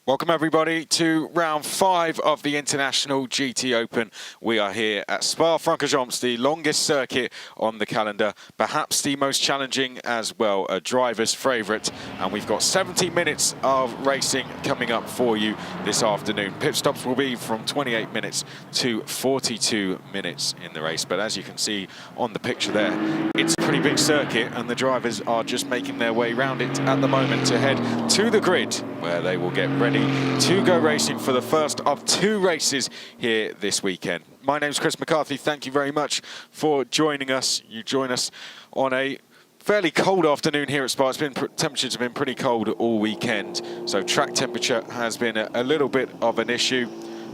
Welcome everybody to round 5 of the International GT Open. We are here at Spa-Francorchamps, the longest circuit on the calendar, perhaps the most challenging as well, a driver's favourite. And we've got 70 minutes of racing coming up for you this afternoon. Pit stops will be from 28 minutes to 42 minutes in the race. But as you can see on the picture there, it's a pretty big circuit and the drivers are just making their way around it at the moment to head to the grid, where they will get ready to go racing for the first of 2 races here this weekend. My name's Chris McCarthy. Thank you very much for joining us. You join us on a fairly cold afternoon here at Spa. Temperatures have been pretty cold all weekend, so track temperature has been a little bit of an issue.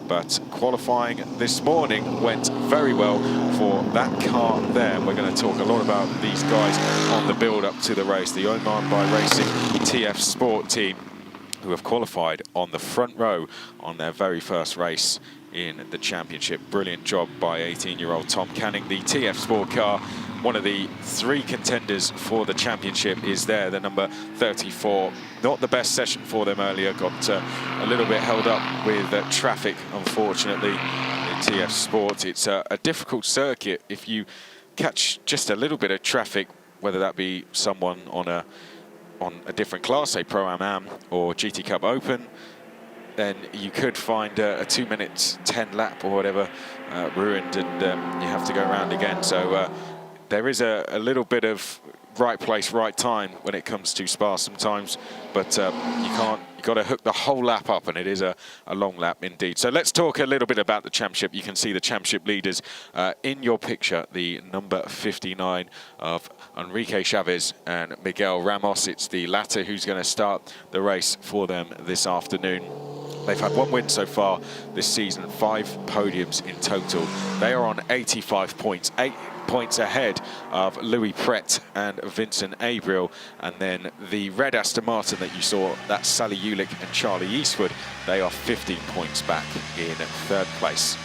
But qualifying this morning went very well for that car there. We're going to talk a lot about these guys on the build-up to the race. The Oman by Racing TF Sport team, who have qualified on the front row on their very first race in the championship. Brilliant job by 18-year-old Tom Canning. The TF Sport car, one of the 3 contenders for the championship, is there, the number 34. Not the best session for them earlier, got a little bit held up with traffic, unfortunately, in TF Sport. It's a difficult circuit. If you catch just a little bit of traffic, whether that be someone on a different class, say Pro-Am or GT Cup Open, then you could find a 2 minutes 10 lap or whatever ruined, and you have to go around again. So there is a little bit of right place, right time when it comes to Spa sometimes, but you've got to hook the whole lap up, and it is a long lap indeed. So let's talk a little bit about the championship. You can see the championship leaders in your picture, the number 59 of Enrique Chavez and Miguel Ramos. It's the latter who's going to start the race for them this afternoon. They've had 1 win so far this season, 5 podiums in total. They are on 85 points, 8 points ahead of Louis Pret and Vincent Abriel. And then the red Aston Martin that you saw, that's Sally Ulick and Charlie Eastwood. They are 15 points back in 3rd place.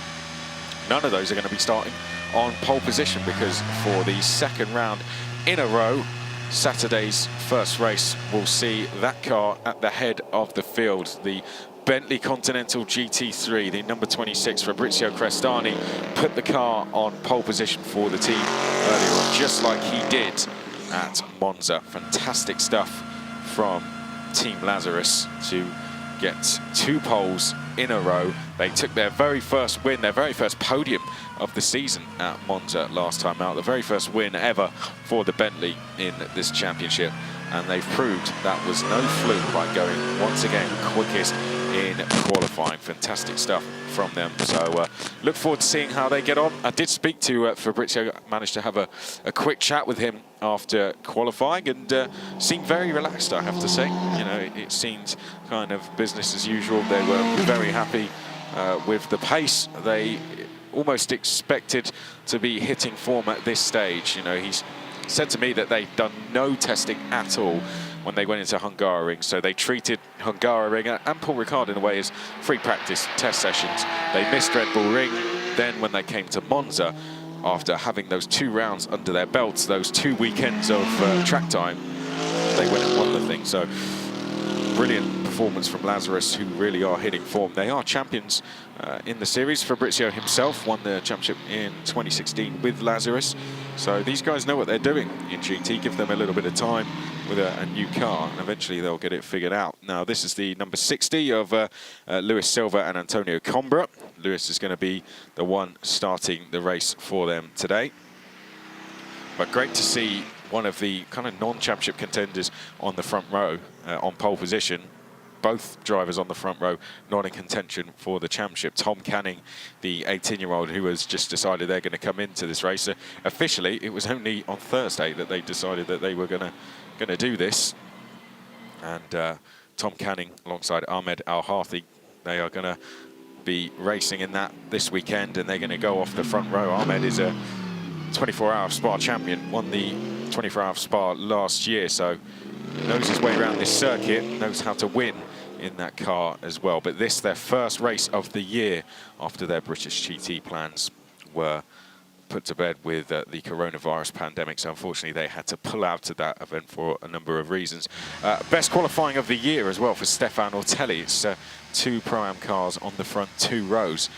None of those are going to be starting on pole position, because for the 2nd round in a row, Saturday's first race will see that car at the head of the field. The Bentley Continental GT3, the number 26, Fabrizio Crestani, put the car on pole position for the team earlier on, just like he did at Monza. Fantastic stuff from Team Lazarus to get 2 poles in a row. They took their very first win, their very first podium of the season at Monza last time out, the very first win ever for the Bentley in this championship. And they've proved that was no fluke by going once again quickest in qualifying. Fantastic stuff from them. So look forward to seeing how they get on. I did speak to Fabrizio, managed to have a quick chat with him after qualifying, and seemed very relaxed, I have to say. You know, it seemed kind of business as usual. They were very happy with the pace. They almost expected to be hitting form at this stage. You know, he's said to me that they've done no testing at all when they went into Hungaroring. So they treated Hungaroring and Paul Ricard in a way as free practice test sessions. They missed Red Bull Ring. Then when they came to Monza, after having those 2 rounds under their belts, those 2 weekends of track time, they went and won the thing. So brilliant performance from Lazarus, who really are hitting form. They are champions in the series. Fabrizio himself won the championship in 2016 with Lazarus. So these guys know what they're doing in GT. Give them a little bit of time with a new car, and eventually they'll get it figured out. Now, this is the number 60 of Luis Silva and Antonio Coimbra. Luis is going to be the one starting the race for them today. But great to see one of the kind of non-championship contenders on the front row, on pole position. Both drivers on the front row not in contention for the championship. Tom Canning, the 18-year-old who has just decided they're going to come into this race. Officially, it was only on Thursday that they decided that they were going to do this. And Tom Canning alongside Ahmed Al-Harthi, they are going to be racing in that this weekend, and they're going to go off the front row. Ahmed is a 24-hour Spa champion, won the 24-hour Spa last year, so knows his way around this circuit, knows how to win in that car as well. But this, their first race of the year after their British GT plans were put to bed with the coronavirus pandemic, so unfortunately they had to pull out of that event for a number of reasons. Best qualifying of the year as well for Stefan Ortelli. It's 2 Pro-Am cars on the front 2 rows.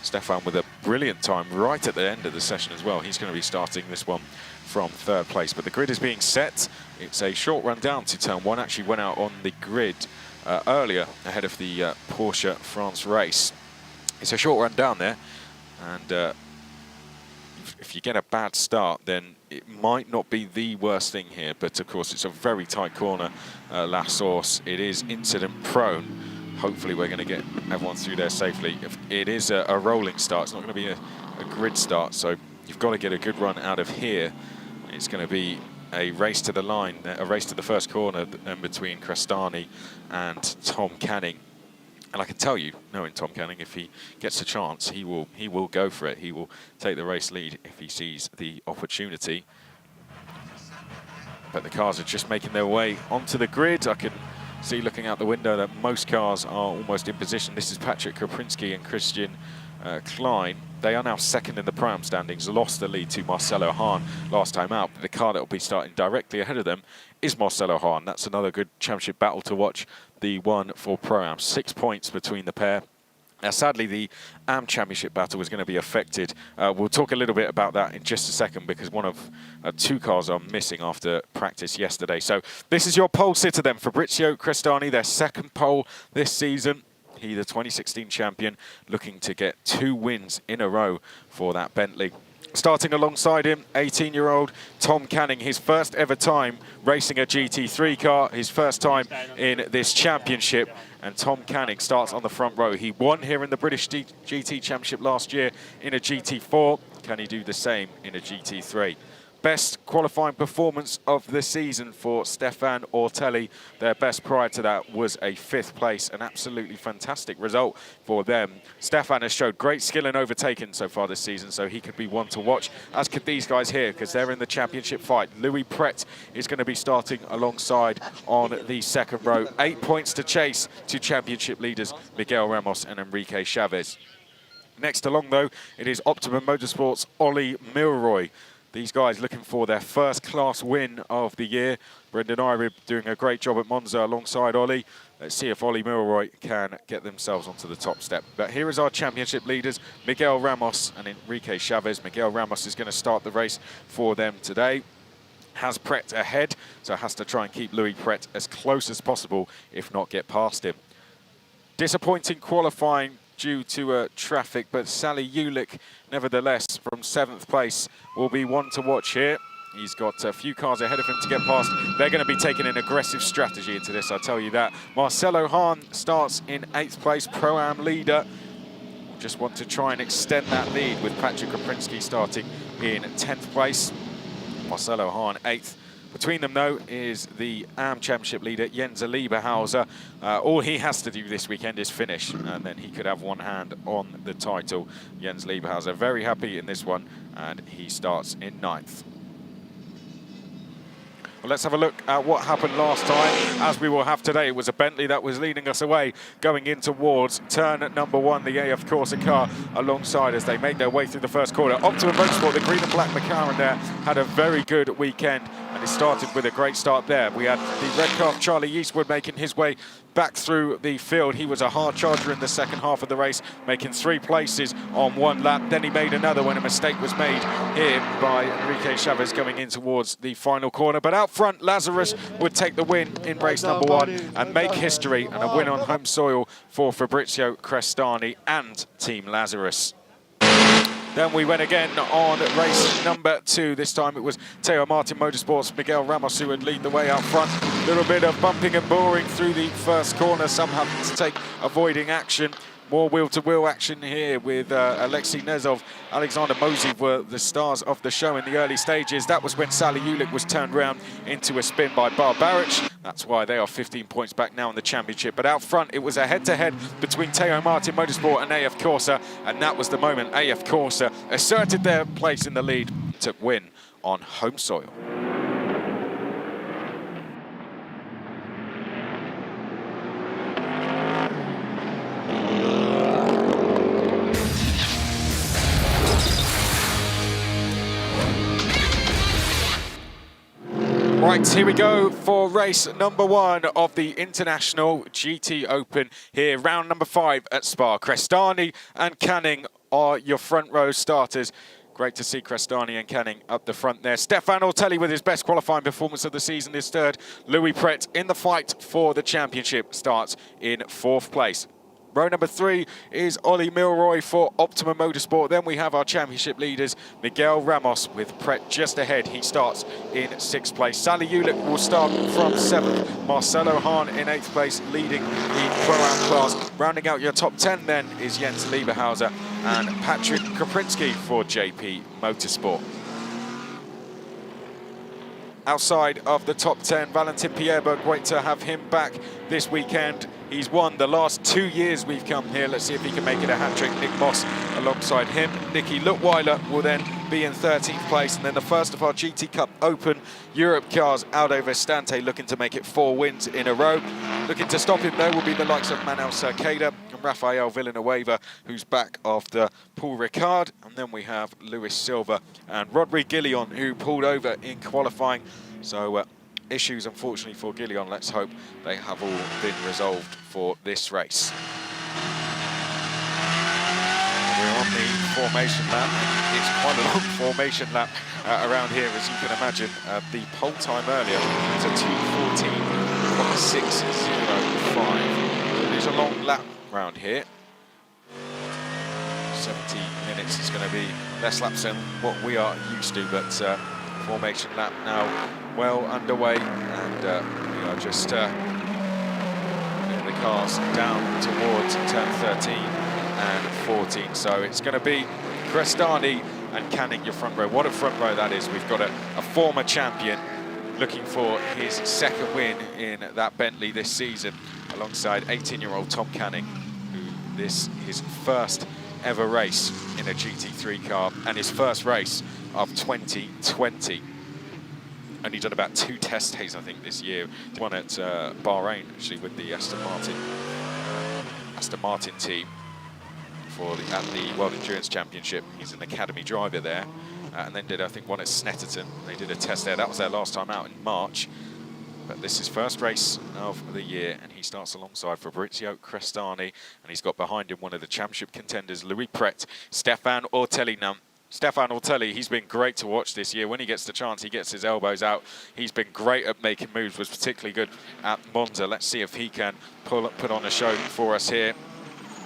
Stefan with a brilliant time right at the end of the session as well. He's going to be starting this one from 3rd place, but the grid is being set. It's a short run down to turn 1. Actually went out on the grid earlier ahead of the Porsche France race. It's a short run down there, and if you get a bad start, then it might not be the worst thing here, but of course it's a very tight corner, La Source. It is incident prone. Hopefully we're going to get everyone through there safely. If it is a rolling start, it's not going to be a grid start, so you've got to get a good run out of here. It's going to be a race to the line, a race to the first corner between Crestani and Tom Canning. And I can tell you, knowing Tom Canning, if he gets a chance, he will go for it. He will take the race lead if he sees the opportunity. But the cars are just making their way onto the grid. I can see looking out the window that most cars are almost in position. This is Patrick Koprinski and Christian Klein. They are now 2nd in the Pro-Am standings, lost the lead to Marcelo Hahn last time out. But the car that will be starting directly ahead of them is Marcelo Hahn. That's another good championship battle to watch, the one for Pro-Am. 6 points between the pair. Now, sadly, the AM Championship battle is going to be affected. We'll talk a little bit about that in just a second, because one of 2 cars are missing after practice yesterday. So this is your pole sitter then, Fabrizio Crestani, their 2nd pole this season. He, the 2016 champion, looking to get 2 wins in a row for that Bentley. Starting alongside him, 18-year-old Tom Canning, his first ever time racing a GT3 car, his first time in this championship. And Tom Canning starts on the front row. He won here in the British GT Championship last year in a GT4. Can he do the same in a GT3? Best qualifying performance of the season for Stefan Ortelli. Their best prior to that was a 5th place, an absolutely fantastic result for them. Stefan has showed great skill in overtaking so far this season, so he could be one to watch, as could these guys here, because they're in the championship fight. Louis Pret is going to be starting alongside on the 2nd row. 8 points to chase to championship leaders Miguel Ramos and Enrique Chavez. Next along, though, it is Optimum Motorsports' Ollie Milroy. These guys looking for their first class win of the year. Brendan Irib doing a great job at Monza alongside Ollie. Let's see if Ollie Milroy can get themselves onto the top step. But here is our championship leaders, Miguel Ramos and Enrique Chavez. Miguel Ramos is going to start the race for them today. Has Pret ahead, so has to try and keep Louis Pret as close as possible, if not get past him. Disappointing qualifying due to traffic, but Sally Ulick, nevertheless, from 7th place, will be one to watch here. He's got a few cars ahead of him to get past. They're going to be taking an aggressive strategy into this, I'll tell you that. Marcelo Hahn starts in 8th place, Pro-Am leader. Just want to try and extend that lead with Patrick Koprinski starting in 10th place. Marcelo Hahn 8th. Between them, though, is the AM Championship leader, Jens Lieberhauser. All he has to do this weekend is finish, and then he could have one hand on the title. Jens Lieberhauser very happy in this one, and he starts in 9th. Well, let's have a look at what happened last time, as we will have today. It was a Bentley that was leading us away, going in towards turn number 1, the AF Corsa car alongside as they made their way through the first corner. Optimum Motorsport, the green and black McLaren there, had a very good weekend, and it started with a great start there. We had the red car, Charlie Eastwood, making his way back through the field. He was a hard charger in the second half of the race, making 3 places on 1 lap. Then he made another when a mistake was made here by Enrique Chavez going in towards the final corner. But out front, Lazarus would take the win in race number 1 and make history, and a win on home soil for Fabrizio Crestani and Team Lazarus. Then we went again on race number 2. This time it was Teo Martin Motorsports, Miguel Ramos, who would lead the way out front. A little bit of bumping and boring through the first corner. Some having to take avoiding action. More wheel-to-wheel action here with Alexei Nezov. Alexander Mosey were the stars of the show in the early stages. That was when Sally Ulick was turned round into a spin by Bar Baric. That's why they are 15 points back now in the championship. But out front, it was a head-to-head between Teo Martin Motorsport and AF Corsa. And that was the moment AF Corsa asserted their place in the lead to win on home soil. Right, here we go for race number 1 of the International GT Open here, round number 5 at Spa. Crestani and Canning are your front row starters. Great to see Crestani and Canning up the front there. Stefan Ortelli with his best qualifying performance of the season is third. Louis Pret in the fight for the championship starts in 4th place. Row number 3 is Ollie Milroy for Optimum Motorsport. Then we have our championship leaders, Miguel Ramos with Pret just ahead. He starts in 6th place. Sally Ulick will start from 7th. Marcelo Hahn in 8th place, leading the Pro-Am class. Rounding out your top 10 then is Jens Lieberhauser and Patrick Koprinski for JP Motorsport. Outside of the top 10, Valentin Pierberg, great to have him back this weekend. He's won the last 2 years we've come here. Let's see if he can make it a hat-trick. Nick Moss alongside him. Nicky Luttweiler will then be in 13th place. And then the first of our GT Cup Open Europe cars, Aldo Vestante, looking to make it 4 wins in a row. Looking to stop him, though, will be the likes of Manuel Cerqueda and Rafael Villanueva, who's back after Paul Ricard. And then we have Luis Silva and Rodri Guillon, who pulled over in qualifying. So issues, unfortunately, for Guillon. Let's hope they have all been resolved for this race. We're on the formation lap. It's quite a long formation lap around here, as you can imagine. The pole time earlier was a 2:14.605. It is a long lap round here. 70 minutes is going to be less laps than what we are used to, but formation lap now well underway, and we are just getting the cars down towards turn 13 and 14. So it's going to be Crestani and Canning your front row. What a front row that is. We've got a former champion looking for his 2nd win in that Bentley this season, alongside 18-year-old Tom Canning, who this his first ever race in a GT3 car and his first race of 2020. Only done about 2 test days, I think, this year. One at Bahrain, actually, with the Aston Martin team at the World Endurance Championship. He's an academy driver there, and then did, I think, one at Snetterton. They did a test there. That was their last time out in March. But this is first race of the year, and he starts alongside Fabrizio Crestani, and he's got behind him one of the championship contenders, Louis Pret, Stefan Ortelli. Now, Stefan Ortelli, he's been great to watch this year. When he gets the chance, he gets his elbows out. He's been great at making moves, was particularly good at Monza. Let's see if he can put on a show for us here.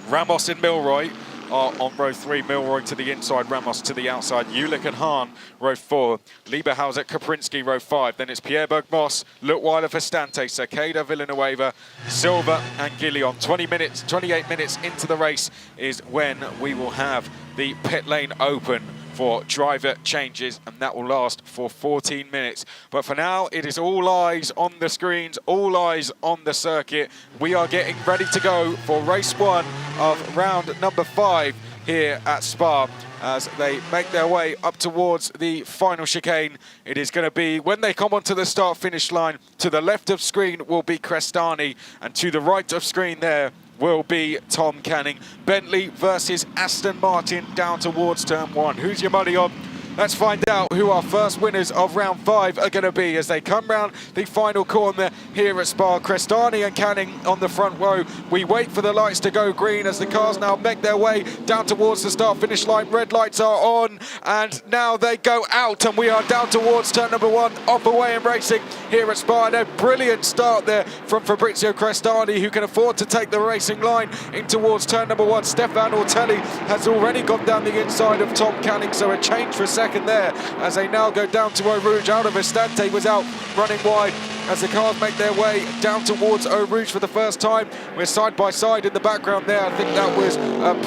Ramos and Milroy are on row 3. Milroy to the inside, Ramos to the outside. Ulick and Hahn, row 4. Lieberhauser, Koprinski, row 5. Then it's Pierberg, Moss, Luttweiler, Vestante, Cerqueda, Villanueva, Silva and Guillon. 28 minutes into the race is when we will have the pit lane open for driver changes, and that will last for 14 minutes. But for now, it is all eyes on the screens, all eyes on the circuit. We are getting ready to go for race 1 of round number 5 here at Spa, as they make their way up towards the final chicane. It is going to be, when they come onto the start-finish line, to the left of screen will be Crestani, and to the right of screen there will be Tom Canning. Bentley versus Aston Martin down towards turn 1. Who's your money on? Let's find out who our first winners of round 5 are going to be as they come round the final corner here at Spa. Crestani and Canning on the front row. We wait for the lights to go green as the cars now make their way down towards the start-finish line. Red lights are on, and now they go out, and we are down towards turn number 1, off away and racing here at Spa. And a brilliant start there from Fabrizio Crestani, who can afford to take the racing line in towards turn number 1. Stefan Ortelli has already gone down the inside of Tom Canning, so a change for a second there as they now go down to Eau Rouge. Aldo Vestante was out running wide as the cars make their way down towards Eau Rouge for the first time. We're side by side in the background there. I think that was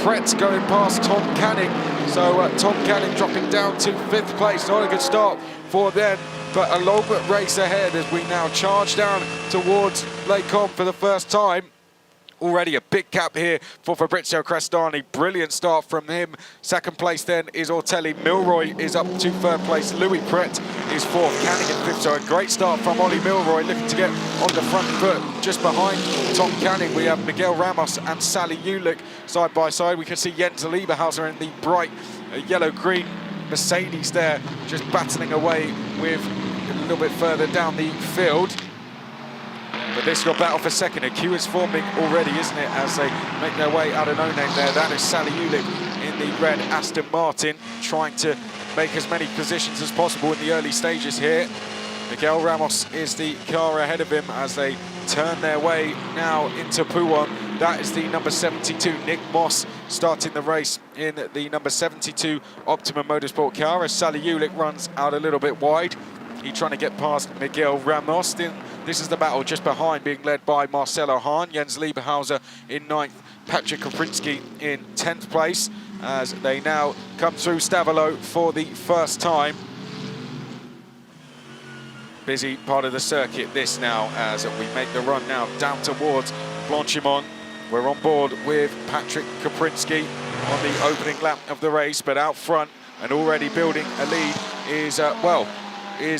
Pret going past Tom Canning. So Tom Canning dropping down to 5th place. Not a good start for them, but a long race ahead as we now charge down towards Lake Com for the first time. Already a big gap here for Fabrizio Crestani. Brilliant start from him. 2nd place then is Ortelli. Milroy is up to 3rd place. Louis Pret is 4th. Canning in 5th. So a great start from Ollie Milroy, looking to get on the front foot. Just behind Tom Canning, we have Miguel Ramos and Sally Ulick side by side. We can see Jens Lieberhauser in the bright yellow-green Mercedes there, just battling away with a little bit further down the field. But this is your battle for second. A queue is forming already, isn't it, as they make their way out of no name there. That is Saliulik in the red Aston Martin, trying to make as many positions as possible in the early stages here. Miguel Ramos is the car ahead of him as they turn their way now into Pouon. That is the number 72, Nick Moss, starting the race in the number 72 Optimum Motorsport car as Saliulik runs out a little bit wide. He's trying to get past Miguel Ramos. This is the battle just behind, being led by Marcelo Hahn, Jens Lieberhauser in 9th, Patrick Kaprinski in 10th place, as they now come through Stavolo for the first time. Busy part of the circuit this now, as we make the run now down towards Blanchimont. We're on board with Patrick Kaprinski on the opening lap of the race, but out front and already building a lead is,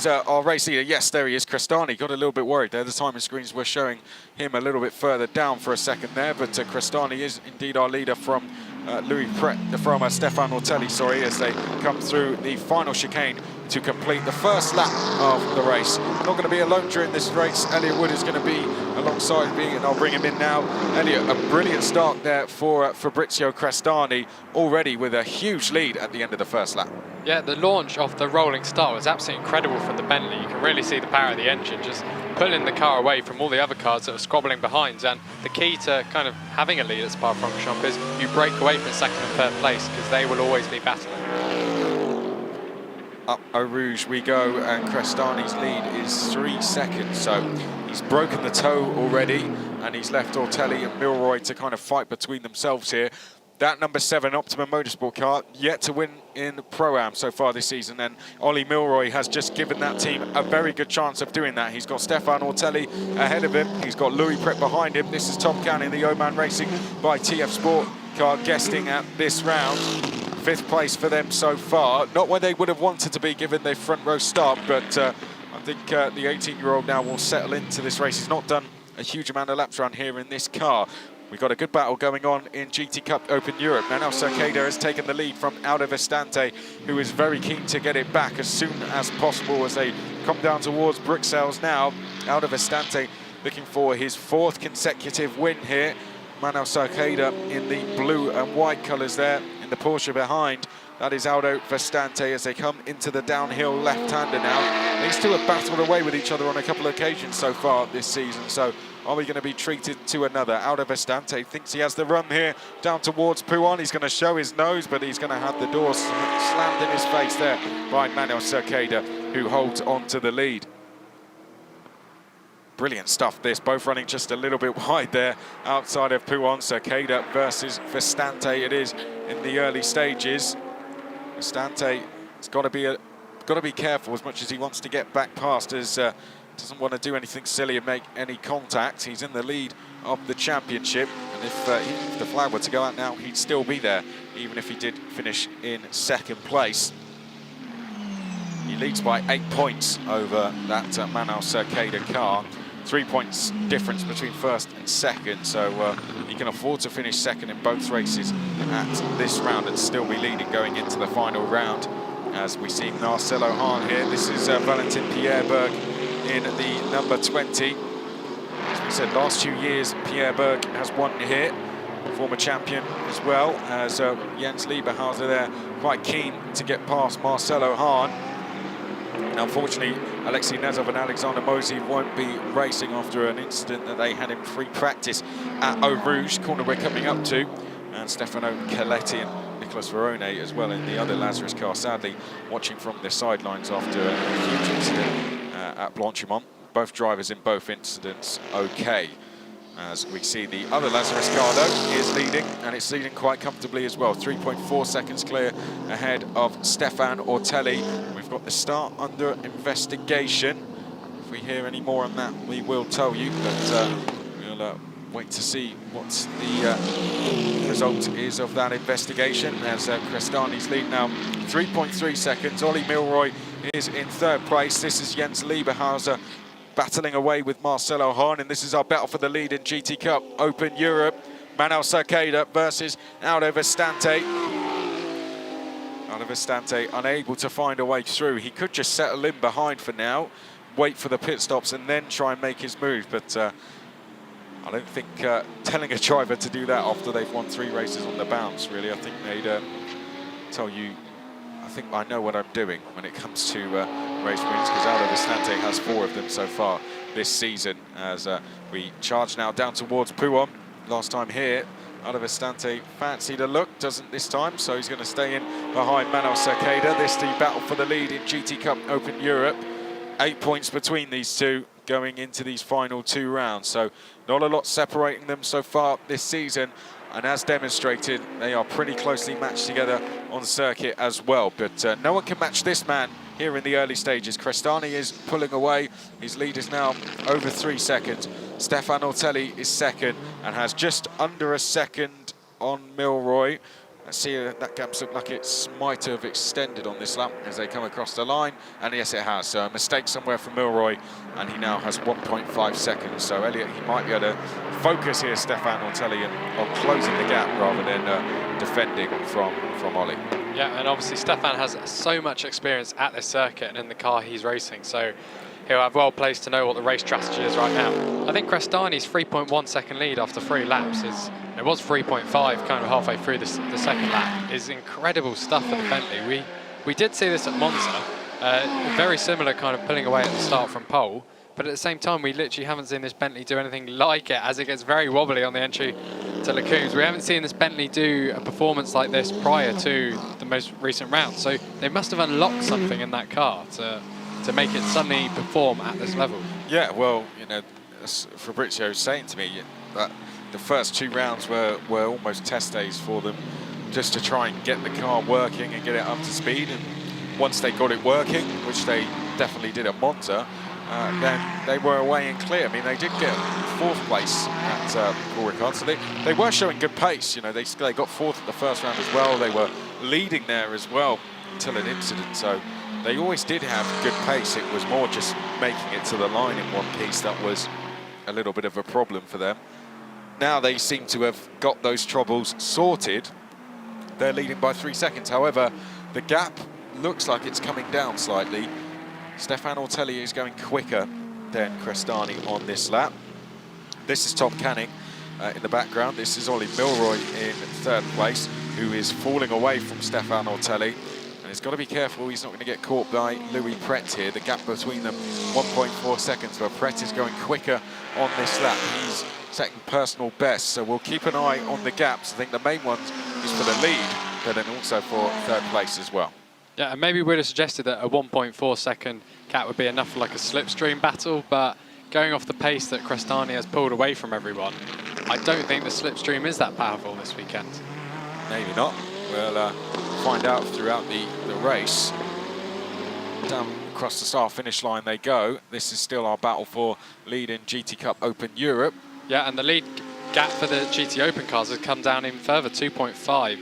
our race leader. Yes, there he is, Crestani. Got a little bit worried there. The timing screens were showing him a little bit further down for a second there, but Crestani is indeed our leader from Stefan Ortelli, sorry, as they come through the final chicane to complete the first lap of the race. Not going to be alone during this race. Elliot Wood is going to be alongside me, and I'll bring him in now. Elliot, a brilliant start there for Fabrizio Crestani, already with a huge lead at the end of the first lap. Yeah, the launch of the rolling start was absolutely incredible from the Bentley. You can really see the power of the engine, just pulling the car away from all the other cars that were squabbling behind. And the key to kind of having a lead at Spa-Francorchamps is you break away from second and third place, because they will always be battling. Up Eau Rouge we go, and Crestani's lead is 3 seconds, so he's broken the toe already, and he's left Ortelli and Milroy to kind of fight between themselves here. That number 7 Optimum Motorsport car yet to win in Pro-Am so far this season, and Ollie Milroy has just given that team a very good chance of doing that. He's got Stefan Ortelli ahead of him, he's got Louis Pret behind him. This is Tom Canning, the Oman Racing by TF Sport car, guesting at this round. 5th place for them so far. Not where they would have wanted to be given their front row start, but I think the 18-year-old now will settle into this race. He's not done a huge amount of laps around here in this car. We've got a good battle going on in GT Cup Open Europe. Manuel Cerqueda has taken the lead from Aldo Vestante, who is very keen to get it back as soon as possible as they come down towards Bruxelles now. Aldo Vestante looking for his 4th consecutive win here. Manuel Cerqueda in the blue and white colours there in the Porsche behind. That is Aldo Vestante as they come into the downhill left-hander now. These two have battled away with each other on a couple of occasions so far this season, so are we going to be treated to another? Aldo Vestante thinks he has the run here down towards Pouon. He's going to show his nose, but he's going to have the door slammed in his face there by Manuel Cerqueda, who holds on to the lead. Brilliant stuff this, both running just a little bit wide there outside of Pouon. Cerqueda versus Vestante it is in the early stages. Vestante has got to be careful as much as he wants to get back past, as doesn't want to do anything silly and make any contact. He's in the lead of the championship, and if the flag were to go out now, he'd still be there, even if he did finish in 2nd place. He leads by 8 points over that Manuel Cerqueda car. 3 points difference between 1st and 2nd, so he can afford to finish 2nd in both races at this round and still be leading going into the final round. As we see Marcelo Hahn here, this is Valentin Pierre-Berg in the number 20. As we said, last 2 years Pierre Berg has won here, former champion as well, as Jens Lieberhauser there quite keen to get past Marcelo Hahn. Now, unfortunately, Alexei Nezov and Alexander Mosey won't be racing after an incident that they had in free practice at Eau Rouge, corner we're coming up to. And Stefano Caletti and Nicolas Verone as well in the other Lazarus car, sadly watching from the sidelines after a huge incident at Blanchimont. Both drivers in both incidents okay. As we see the other Lazarus car though is leading, and it's leading quite comfortably as well. 3.4 seconds clear ahead of Stefan Ortelli. We've got the start under investigation. If we hear any more on that, we will tell you, but we'll wait to see what the result is of that investigation. As Crestani's lead now 3.3 seconds. Ollie Milroy is in 3rd place. This is Jens Lieberhauser battling away with Marcelo Hahn, and this is our battle for the lead in GT Cup Open Europe. Manuel Cerqueda versus Aldo Vestante. Oliver Stante unable to find a way through. He could just settle in behind for now, wait for the pit stops and then try and make his move, but I don't think telling a driver to do that after they've won 3 races on the bounce, really, I think they'd tell you, I think I know what I'm doing when it comes to race wins, because Oliver Stante has 4 of them so far this season, as we charge now down towards Pouhon. Last time here, Oliver Stante fancied a look, doesn't this time, so he's going to stay in behind Manuel Cerqueda. This the battle for the lead in GT Cup Open Europe. 8 points between these two going into these final 2 rounds, so not a lot separating them so far this season, and as demonstrated, they are pretty closely matched together on circuit as well, but no one can match this man here in the early stages. Crestani is pulling away. His lead is now over 3 seconds. Stefan Ortelli is second and has just under a second on Milroy. Let's see, that gap looks like it might have extended on this lap as they come across the line, and yes it has. So a mistake somewhere from Milroy, and he now has 1.5 seconds. So Elliot, he might be able to focus here, Stefan Ortelli, on closing the gap rather than defending from Ollie. Yeah, and obviously Stefan has so much experience at this circuit and in the car he's racing, so he'll have well placed to know what the race strategy is right now. I think Crestani's 3.1 second lead after 3 laps is, it was 3.5 kind of halfway through the second lap, is incredible stuff for the Bentley. We did see this at Monza, very similar kind of pulling away at the start from pole, but at the same time we literally haven't seen this Bentley do anything like it, as it gets very wobbly on the entry to Le Coombs. We haven't seen this Bentley do a performance like this prior to the most recent round, so they must have unlocked something in that car to make it suddenly perform at this level. Yeah, well, you know, as Fabrizio was saying to me, that the first 2 rounds were almost test days for them, just to try and get the car working and get it up to speed. And once they got it working, which they definitely did at Monza, then they were away and clear. I mean, they did get 4th place at Paul Ricard, so they were showing good pace. You know, they got 4th at the first round as well. They were leading there as well until an incident. So they always did have good pace. It was more just making it to the line in one piece that was a little bit of a problem for them. Now they seem to have got those troubles sorted. They're leading by 3 seconds. However, the gap looks like it's coming down slightly. Stefan Ortelli is going quicker than Crestani on this lap. This is Tom Canning in the background. This is Ollie Milroy in 3rd place, who is falling away from Stefan Ortelli. And he's got to be careful he's not going to get caught by Louis Pret here. The gap between them, 1.4 seconds, but Pret is going quicker on this lap. He's second personal best, so we'll keep an eye on the gaps. I think the main one is for the lead, but then also for 3rd place as well. Yeah, and maybe we'd have suggested that a 1.4 second gap would be enough for like a slipstream battle, but going off the pace that Crestani has pulled away from everyone, I don't think the slipstream is that powerful this weekend. Maybe not. We'll find out throughout the race. Down across the start-finish line they go. This is still our battle for lead in GT Cup Open Europe. Yeah, and the lead gap for the GT Open cars has come down even further, 2.5.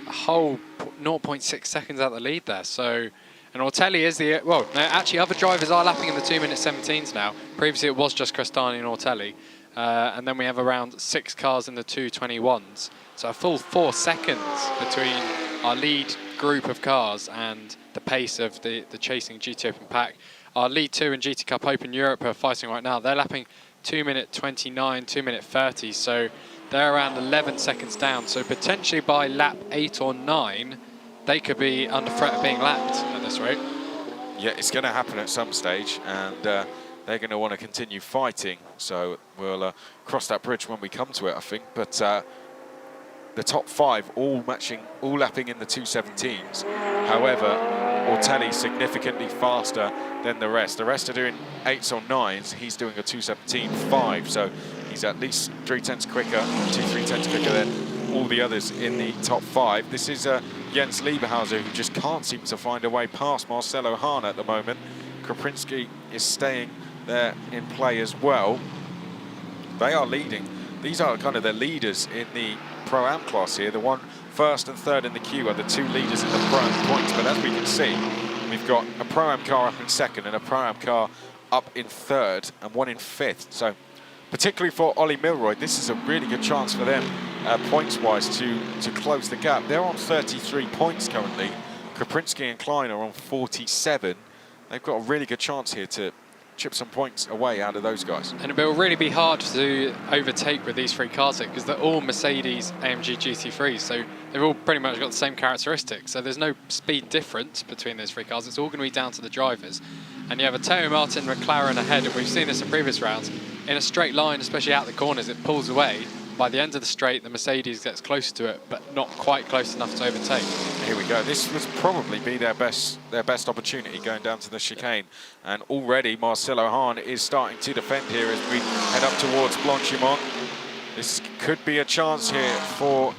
A whole 0.6 seconds out the lead there. So, and Ortelli is the, well, no, actually other drivers are lapping in the 2:17s now. Previously it was just Crestani and Ortelli. And then we have around 6 cars in the 2:21s. So a full 4 seconds between our lead group of cars and the pace of the chasing GT Open pack. Our lead 2 in GT Cup Open Europe are fighting right now. They're lapping 2:29, 2:30. So they're around 11 seconds down. So potentially by lap 8 or 9, they could be under threat of being lapped at this rate. Yeah, it's going to happen at some stage, and they're going to want to continue fighting. So we'll cross that bridge when we come to it, I think. But the top 5 all lapping in the 2:17s. However, Ortelli significantly faster than the rest. The rest are doing 8s or 9s. He's doing a 2:17.5. So he's at least 3/10 quicker, 2/3 quicker than all the others in the top 5. This is Jens Lieberhauser, who just can't seem to find a way past Marcelo Hahn at the moment. Koprinski is staying there in play as well. They are leading. These are kind of the leaders in the Pro-Am class here. The one first and third in the queue are the 2 leaders in the Pro-Am points. But as we can see, we've got a Pro-Am car up in 2nd and a Pro-Am car up in 3rd and one in 5th. So particularly for Ollie Milroy, this is a really good chance for them, points-wise, to close the gap. They're on 33 points currently. Kaprinski and Klein are on 47. They've got a really good chance here to chip some points away out of those guys. And it will really be hard to overtake with these 3 cars here, because they're all Mercedes AMG GT3s, so they've all pretty much got the same characteristics. So there's no speed difference between those 3 cars. It's all going to be down to the drivers. And you have a Teo Martin McLaren ahead, and we've seen this in previous rounds. In a straight line, especially out the corners, it pulls away. By the end of the straight, the Mercedes gets closer to it, but not quite close enough to overtake. Here we go. This would probably be their best opportunity going down to the chicane. And already Marcelo Hahn is starting to defend here as we head up towards Blanchimont. This could be a chance here for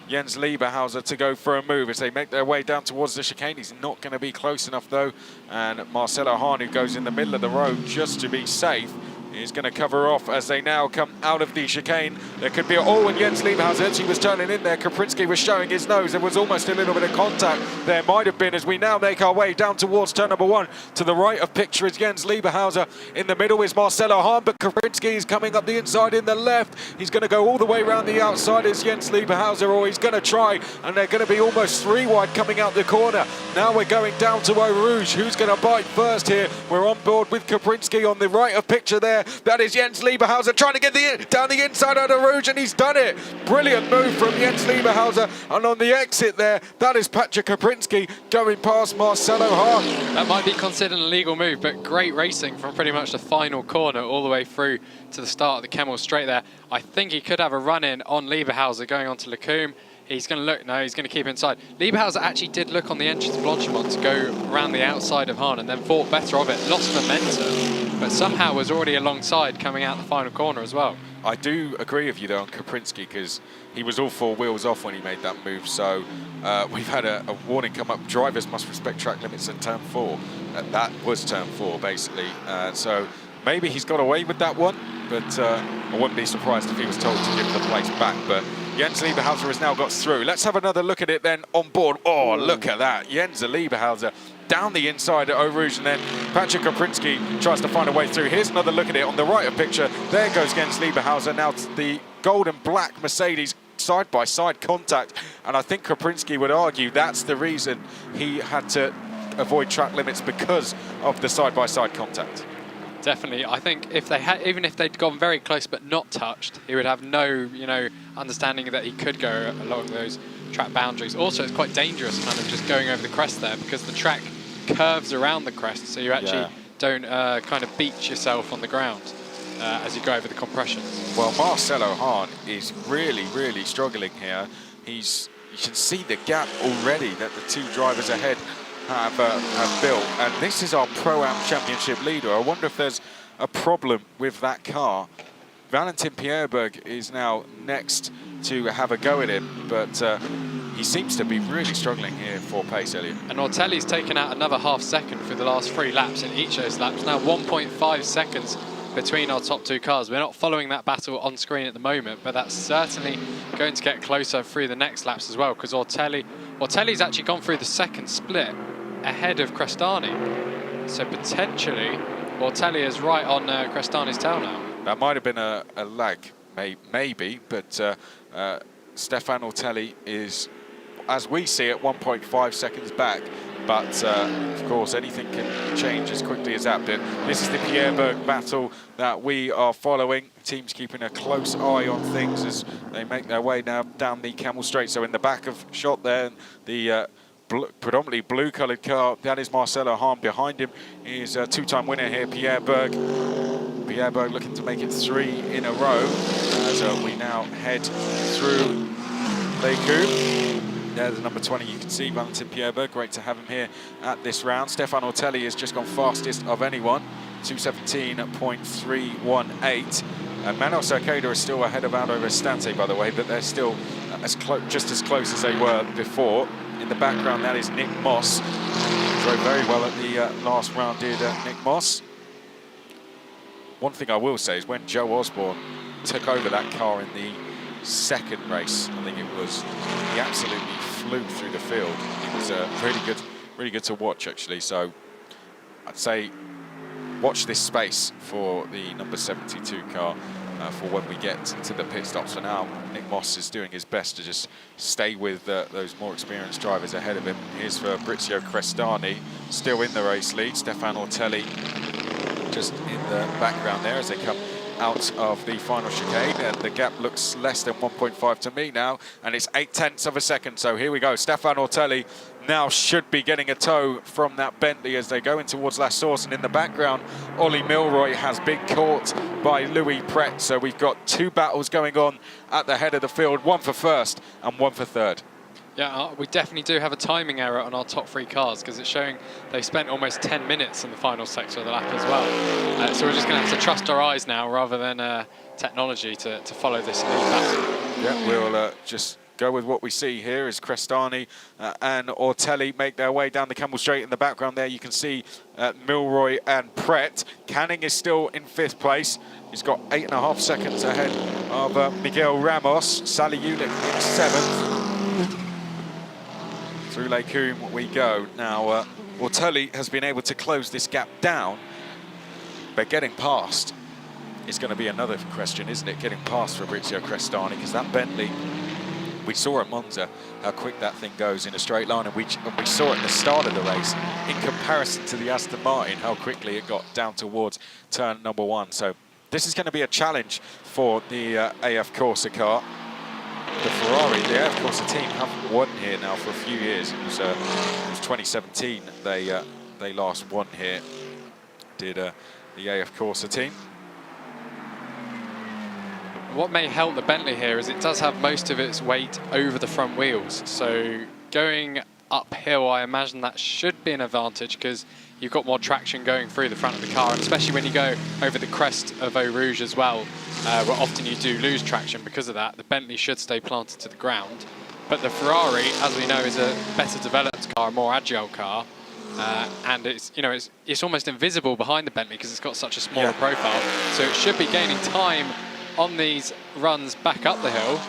Jens Lieberhauser to go for a move as they make their way down towards the chicane. He's not going to be close enough though. And Marcelo Hahn, who goes in the middle of the road just to be safe, is going to cover off as they now come out of the chicane. There could be and Jens Lieberhauser, as he was turning in there, Kaprinski was showing his nose. There was almost a little bit of contact. There might have been as we now make our way down towards turn number 1. To the right of picture is Jens Lieberhauser. In the middle is Marcelo Hahn, but Kaprinski is coming up the inside in the left. He's going to go all the way around the outside as Jens Lieberhauser, or he's going to try, and they're going to be almost 3 wide coming out the corner. Now we're going down to Eau Rouge. Who's going to bite first here? We're on board with Kaprinski on the right of picture there. That is Jens Lieberhauser trying to get down the inside of Eau Rouge, and he's done it. Brilliant move from Jens Lieberhauser, and on the exit there, that is Patrick Kaprinski going past Marcelo Hahn. That might be considered an illegal move, but great racing from pretty much the final corner all the way through to the start of the Kemmel straight there. I think he could have a run-in on Lieberhauser going on to Lecombe. He's going to look, no, he's going to keep inside. Lieberhauser actually did look on the entrance of Blanchimont to go around the outside of Hahn and then thought better of it, lost momentum, but somehow was already alongside coming out the final corner as well. I do agree with you though on Kaprinski, because he was all 4 wheels off when he made that move. So we've had a warning come up. Drivers must respect track limits in turn 4. That was turn 4 basically. So maybe he's got away with that one, but I wouldn't be surprised if he was told to give the place back. But Jens Lieberhauser has now got through. Let's have another look at it then on board. Oh, look at that. Jens Lieberhauser down the inside at Eau Rouge, and then Patrick Kaprinski tries to find a way through. Here's another look at it on the right of picture. There goes Jens Lieberhauser. Now the gold and black Mercedes side-by-side contact, and I think Kaprinski would argue that's the reason he had to avoid track limits, because of the side-by-side contact. Definitely. I think if they had, even if they'd gone very close but not touched, he would have no, understanding that he could go along those track boundaries. Also, it's quite dangerous kind of just going over the crest there, because the track curves around the crest, so you actually don't kind of beach yourself on the ground as you go over the compressions. Well, Marcelo Hahn is really, really struggling here. You can see the gap already that the 2 drivers ahead have built, and this is our Pro-Am Championship leader. I wonder if there's a problem with that car. Valentin Pierreberg is now next to have a go at him, but he seems to be really struggling here for pace, Elliot. And Ortelli's taken out another half second through the last 3 laps in each of those laps. Now 1.5 seconds between our top 2 cars. We're not following that battle on screen at the moment, but that's certainly going to get closer through the next laps as well, because Ortelli's actually gone through the second split ahead of Crestani. So potentially Ortelli is right on Crestani's tail now. That might have been a lag, maybe, but Stefan Ortelli is, as we see it, 1.5 seconds back. But of course, anything can change as quickly as that did. This is the Pierreberg battle that we are following. Teams keeping a close eye on things as they make their way now down the Kemmel Straight. So in the back of shot there, the predominantly blue-coloured car, that is Marcelo Hahn. Behind him is a 2-time winner here, Pierreberg. Pierreberg looking to make it 3 in a row as we now head through Lecombe. There's the number 20, you can see Valentin Pierreberg. Great to have him here at this round. Stefan Ortelli has just gone fastest of anyone, 2:17.318. And Manuel Cerqueda is still ahead of Aldo Restante, by the way, but they're still just as close as they were before. In the background, that is Nick Moss. Drove very well at the last round, did Nick Moss. One thing I will say is when Joe Osborne took over that car in the second race, I think it was, he absolutely flew through the field. It was really good to watch, actually. So I'd say watch this space for the number 72 car. for when we get to the pit stops. For now, Nick Moss is doing his best to just stay with those more experienced drivers ahead of him. Here's Fabrizio Crestani, still in the race lead. Stefan Ortelli just in the background there as they come out of the final chicane, and the gap looks less than 1.5 to me now, and it's 0.8 of a second. So here we go. Stefan Ortelli now should be getting a tow from that Bentley as they go in towards La Source, and in the background, Ollie Milroy has been caught by Louis Pret. So we've got two battles going on at the head of the field, one for first and one for third. Yeah, we definitely do have a timing error on our top three cars because it's showing they spent almost 10 minutes in the final sector of the lap as well. So we're just going to have to trust our eyes now rather than technology to follow this lead battle. Yeah, we'll just go with what we see here as Crestani and Ortelli make their way down the Camel Straight. In the background there, you can see Milroy and Pret. Canning is still in 5th place. He's got 8.5 seconds ahead of Miguel Ramos. Sally Ulick in 7th. Through Lake Coombe we go. Now, Ortelli has been able to close this gap down, but getting past is going to be another question, isn't it? Getting past Fabrizio Crestani, because that Bentley, we saw at Monza how quick that thing goes in a straight line, and we saw at the start of the race, in comparison to the Aston Martin, how quickly it got down towards turn number 1. So this is going to be a challenge for the AF Corsa car. The Ferrari, the AF Corsa team haven't won here now for a few years. It was 2017 they last won here, did the AF Corsa team. What may help the Bentley here is it does have most of its weight over the front wheels. So going uphill, I imagine that should be an advantage because you've got more traction going through the front of the car, and especially when you go over the crest of Eau Rouge as well, where often you do lose traction because of that. The Bentley should stay planted to the ground. But the Ferrari, as we know, is a better developed car, a more agile car. And it's, you know, it's almost invisible behind the Bentley because it's got such a smaller profile. So it should be gaining time on these runs back up the hill,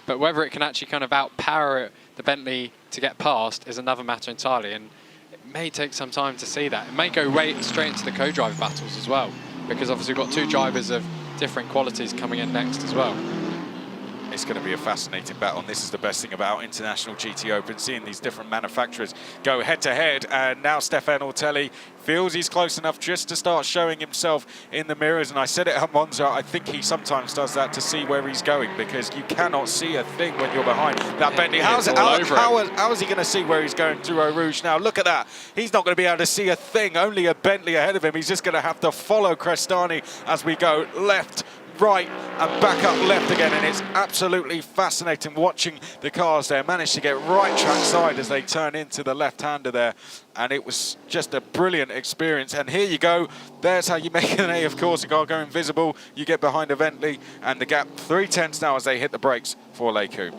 but whether it can actually kind of outpower the Bentley to get past is another matter entirely, and it may take some time to see that. It may go straight into the co-driver battles as well, because obviously we've got two drivers of different qualities coming in next as well. It's going to be a fascinating battle, and this is the best thing about International GT Open, seeing these different manufacturers go head-to-head, and now Stefan Ortelli feels he's close enough just to start showing himself in the mirrors, and I said it at Monza, I think he sometimes does that to see where he's going, because you cannot see a thing when you're behind that Bentley. How is he going to see where he's going through Eau Rouge now? Look at that. He's not going to be able to see a thing, only a Bentley ahead of him. He's just going to have to follow Crestani as we go left, right and back up left again, and it's absolutely fascinating watching the cars there manage to get right track side as they turn into the left-hander there, and it was just a brilliant experience. And here you go, there's how you make an AF Corsa car go invisible. You get behind a Bentley, and the gap 3/10 now as they hit the brakes for Lake Coombe.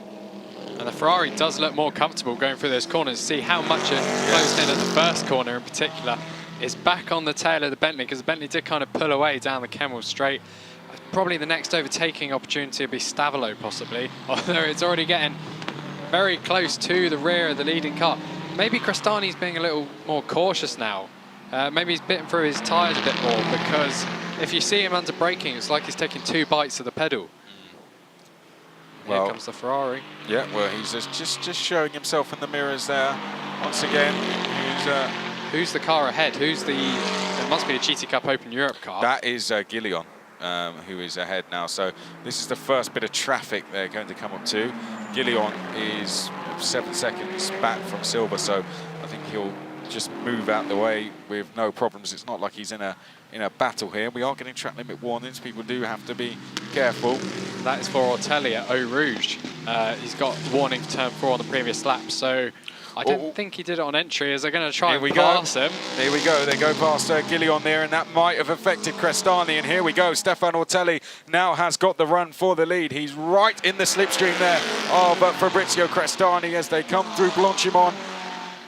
And the Ferrari does look more comfortable going through those corners. See how much it closed in at the first corner in particular is back on the tail of the Bentley, because the Bentley did kind of pull away down the Kemmel Straight. Probably the next overtaking opportunity will be Stavolo, possibly, although it's already getting very close to the rear of the leading car. Maybe Crestani's being a little more cautious now. Maybe he's bitten through his tyres a bit more, because if you see him under braking, it's like he's taking 2 bites of the pedal. Here comes the Ferrari. Yeah, well, he's just showing himself in the mirrors there once again. Who's the car ahead? It must be a GT Cup Open Europe car. That is Gillion. Who is ahead now. So this is the first bit of traffic they're going to come up to. Gillion is 7 seconds back from Silva, so I think he'll just move out the way with no problems. It's not like he's in a battle here. We are getting track limit warnings. People do have to be careful. That is for Ortelli at Eau Rouge. He's got warning for turn 4 on the previous lap, so I don't think he did it on entry. Is they're going to try and pass him? Here we go. They go past Gillion there, and that might have affected Crestani. And here we go. Stefan Ortelli now has got the run for the lead. He's right in the slipstream there of Fabrizio Crestani as they come through Blanchimont.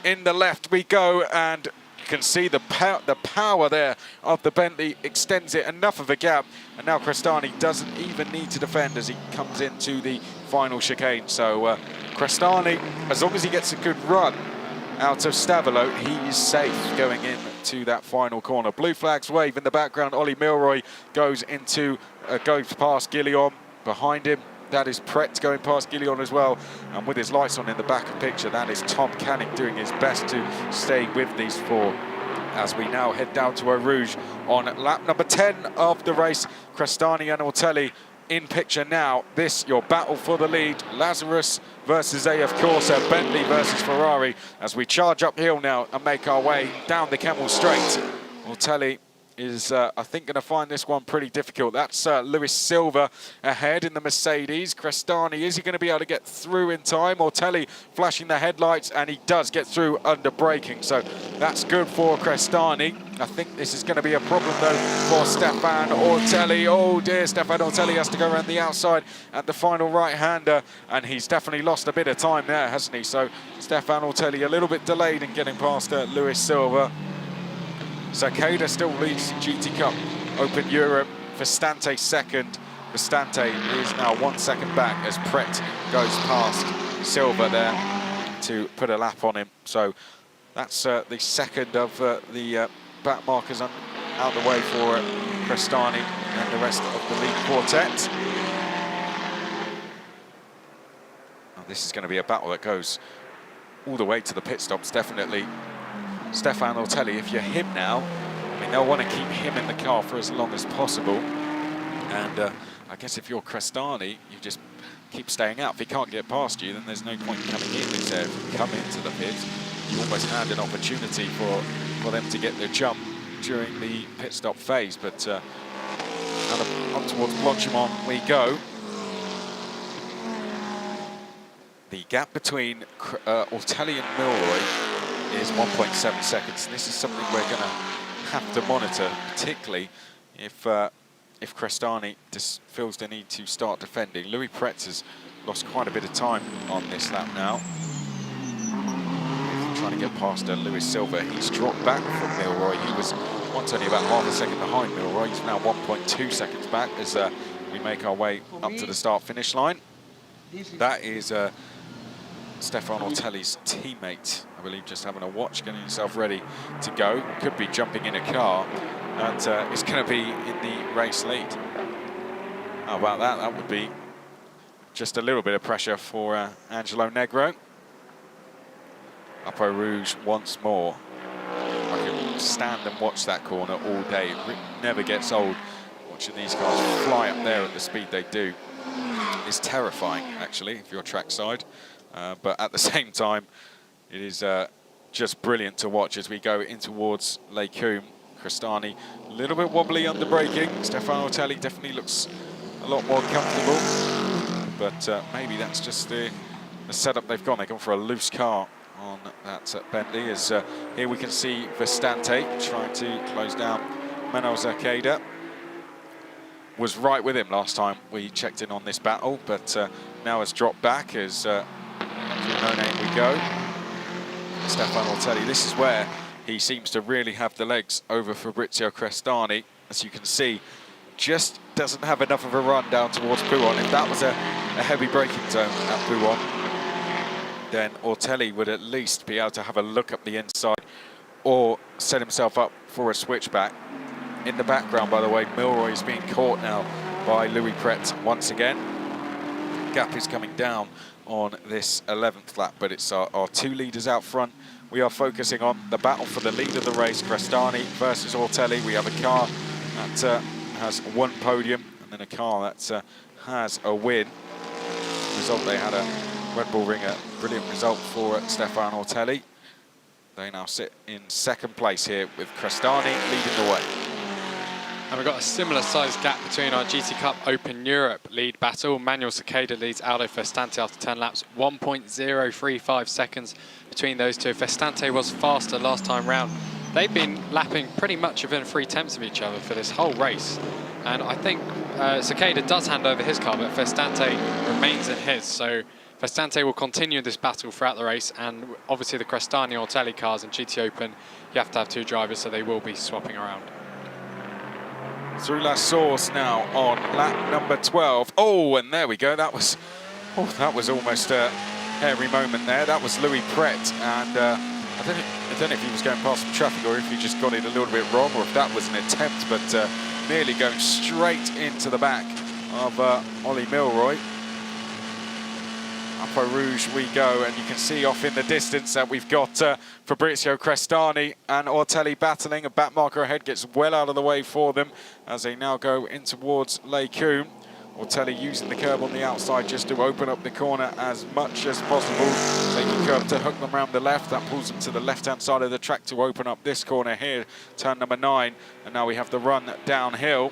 In the left we go, and you can see the power there of the Bentley extends it enough of a gap. And now Crestani doesn't even need to defend as he comes into the final chicane. So Crestani, as long as he gets a good run, out of Stavelot. He is safe going in to that final corner. Blue flags wave in the background. Ollie Milroy goes past Guillaume. Behind him, that is Pret going past Guillaume as well. And with his lights on in the back of picture, that is Tom Canning doing his best to stay with these four. As we now head down to Eau Rouge on lap number 10 of the race. Crestani and Ortelli in picture now. This, your battle for the lead. Lazarus versus AF Corsa, Bentley versus Ferrari. As we charge uphill now and make our way down the Camel Straight. Ortelli is, I think, going to find this one pretty difficult. That's Luis Silva ahead in the Mercedes. Crestani, is he going to be able to get through in time? Ortelli flashing the headlights, and he does get through under braking. So that's good for Crestani. I think this is going to be a problem, though, for Stefan Ortelli. Oh, dear, Stefan Ortelli has to go around the outside at the final right-hander, and he's definitely lost a bit of time there, hasn't he? So Stefan Ortelli a little bit delayed in getting past Luis Silva. Sakeda still leads GT Cup Open Europe. Vestante second. Vestante is now 1 second back as Pret goes past Silva there to put a lap on him. So that's the second of the back markers out the way for Crestani and the rest of the lead quartet. Now, this is going to be a battle that goes all the way to the pit stops, definitely. Stefan Ortelli, if you're him now, I mean, they'll want to keep him in the car for as long as possible. And I guess if you're Crestani, you just keep staying out. If he can't get past you, then there's no point coming in. If you come into the pit, you almost had an opportunity for them to get their jump during the pit stop phase. But up towards Blanchimont we go. The gap between Ortelli and Milroy is 1.7 seconds. This is something we're going to have to monitor, particularly if Crestani just feels the need to start defending. Louis Pret has lost quite a bit of time on this lap now. Trying to get past Luis Silva. He's dropped back from Milroy. He was once only about half a second behind Milroy. He's now 1.2 seconds back as we make our way up to the start-finish line. That is Stefan Ortelli's teammate, I believe, just having a watch, getting himself ready to go. Could be jumping in a car, and is going to be in the race lead. How about that? That would be just a little bit of pressure for Angelo Negro. Up Eau Rouge once more. I could stand and watch that corner all day. It never gets old watching these cars fly up there at the speed they do. It's terrifying, actually, if you're trackside. But at the same time, it is just brilliant to watch as we go in towards Les Combes. Crestani a little bit wobbly under braking. Stefan Ortelli definitely looks a lot more comfortable. But maybe that's just the setup they've gone. They've gone for a loose car on that Bentley. As here we can see Vestante trying to close down Manuel Zaceda. Was right with him last time we checked in on this battle, but now has dropped back as no name we go. Stefan Ortelli, this is where he seems to really have the legs over Fabrizio Crestani. As you can see, just doesn't have enough of a run down towards Pouhon. If that was a heavy braking zone at Pouhon, then Ortelli would at least be able to have a look up the inside or set himself up for a switchback. In the background, by the way, Milroy is being caught now by Louis Pret once again. Gap is coming down on this 11th lap, but it's our two leaders out front. We are focusing on the battle for the lead of the race, Crestani versus Ortelli. We have a car that has one podium and then a car that has a win. Result, they had a Red Bull Ring, a brilliant result for Stefan Ortelli. They now sit in second place here with Crestani leading the way. And we've got a similar sized gap between our GT Cup Open Europe lead battle. Manuel Zaceda leads Aldo Vestante after 10 laps, 1.035 seconds between those two. Vestante was faster last time round. They've been lapping pretty much within 3/10 of each other for this whole race. And I think Zaceda does hand over his car, but Vestante remains in his. So Vestante will continue this battle throughout the race. And obviously the Crestani Ortelli cars in GT Open, you have to have two drivers, so they will be swapping around. Through La Source now on lap number 12. Oh, and there we go. That was almost a hairy moment there. That was Louis Pret, and I don't know if he was going past some traffic or if he just got it a little bit wrong or if that was an attempt, but nearly going straight into the back of Ollie Milroy. Up Eau Rouge we go, and you can see off in the distance that we've got Fabrizio Crestani and Ortelli battling. A back marker ahead gets well out of the way for them as they now go in towards Les Combes. Ortelli using the curb on the outside just to open up the corner as much as possible. Taking curb to hook them around the left. That pulls them to the left-hand side of the track to open up this corner here, turn number 9. And now we have the run downhill.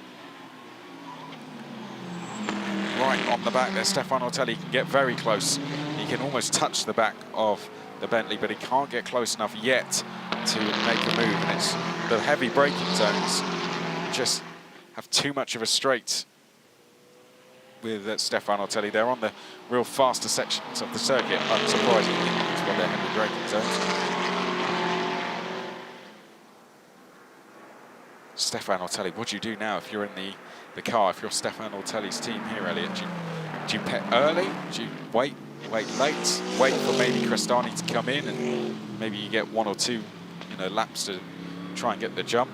Right on the back there, Stefan Ortelli can get very close. He can almost touch the back of the Bentley, but he can't get close enough yet to make a move. And it's the heavy braking zones just have too much of a straight with Stefan Ortelli. They're on the real faster sections of the circuit, unsurprisingly. That's why they're heavy braking zones. Stefan Ortelli, what do you do now if you're in the car, if you're Stefan Ortelli's team here, Elliot? Do you pit early? Do you wait late? Wait for maybe Crestani to come in and maybe you get 1 or 2 laps to try and get the jump?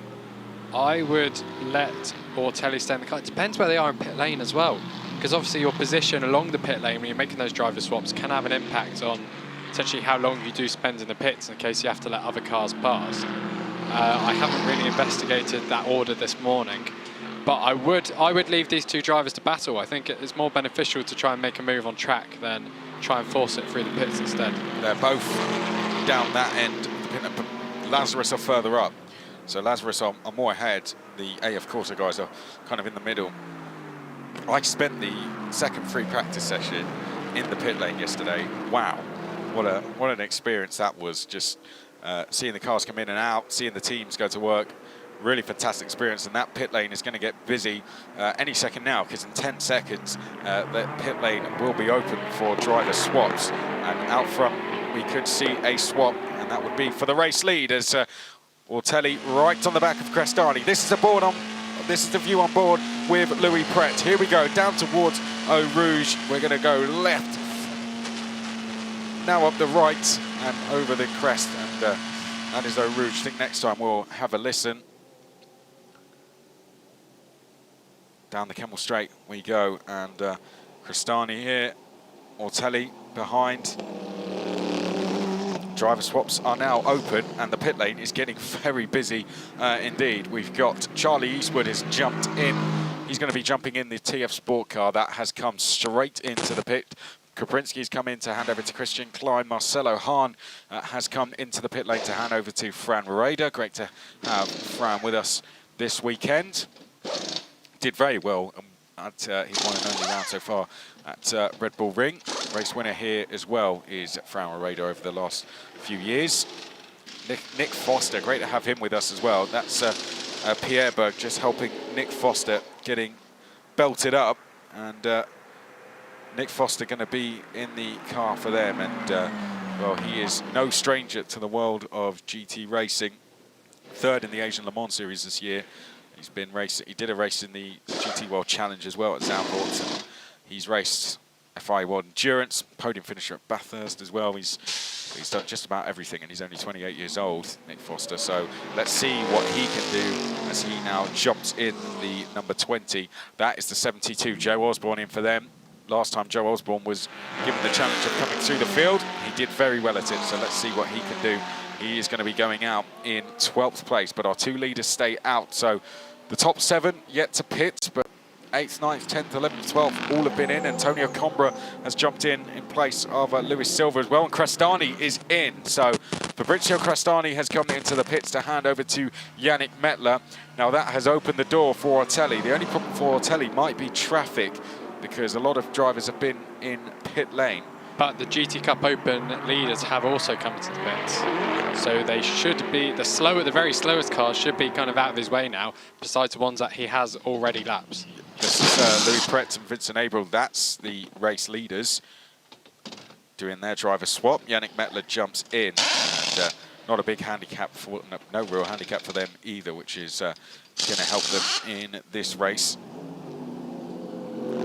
I would let Ortelli stay in the car. It depends where they are in pit lane as well, because obviously your position along the pit lane when you're making those driver swaps can have an impact on essentially how long you do spend in the pits in case you have to let other cars pass. I haven't really investigated that order this morning, but I would leave these 2 drivers to battle. I think it's more beneficial to try and make a move on track than try and force it through the pits instead. They're both down that end. Lazarus are further up. So Lazarus are more ahead. The AF Corsa guys are kind of in the middle. I spent the second free practice session in the pit lane yesterday. Wow, what an experience that was. Just seeing the cars come in and out, seeing the teams go to work. Really fantastic experience, and that pit lane is going to get busy any second now, because in 10 seconds the pit lane will be open for driver swaps, and out front we could see a swap, and that would be for the race lead as Ortelli right on the back of Crestani. This is the view on board with Louis Pret. Here we go down towards Eau Rouge. We're going to go left, now up the right and over the crest, and that is Eau Rouge. I think next time we'll have a listen. Down the Kemmel Straight we go, and Crestani here, Ortelli behind. Driver swaps are now open, and the pit lane is getting very busy indeed. We've got Charlie Eastwood has jumped in. He's going to be jumping in the TF Sport car that has come straight into the pit. Koprinski's come in to hand over to Christian Klein. Marcelo Hahn has come into the pit lane to hand over to Fran Rader. Great to have Fran with us this weekend. Did very well at his one and only round so far at Red Bull Ring. Race winner here as well is Fran Rader over the last few years. Nick Foster, great to have him with us as well. That's Pierre Berg just helping Nick Foster getting belted up, and Nick Foster going to be in the car for them, and well, he is no stranger to the world of GT racing. 3rd in the Asian Le Mans Series this year. He's been racing. He did a race in the GT World Challenge as well at Zandvoort. And he's raced FI1 Endurance, podium finisher at Bathurst as well. He's done just about everything, and he's only 28 years old, Nick Foster. So let's see what he can do as he now jumps in the number 20. That is the 72, Joe Osborne in for them. Last time Joe Osborne was given the challenge of coming through the field, he did very well at it. So let's see what he can do. He is going to be going out in 12th place, but our 2 leaders stay out. So the top 7 yet to pit, but 8th, 9th, 10th, 11th, 12th all have been in. Antonio Combra has jumped in place of Lewis Silva as well, and Crestani is in. So Fabrizio Crestani has come into the pits to hand over to Yannick Mettler. Now that has opened the door for Ortelli. The only problem for Ortelli might be traffic, because a lot of drivers have been in pit lane. But the GT Cup Open leaders have also come to the pits. So they should be, the very slowest cars should be kind of out of his way now, besides the ones that he has already lapped. This is Louis Pret and Vincent Abril. That's the race leaders doing their driver swap. Yannick Mettler jumps in, and not a big handicap, no real handicap for them either, which is going to help them in this race.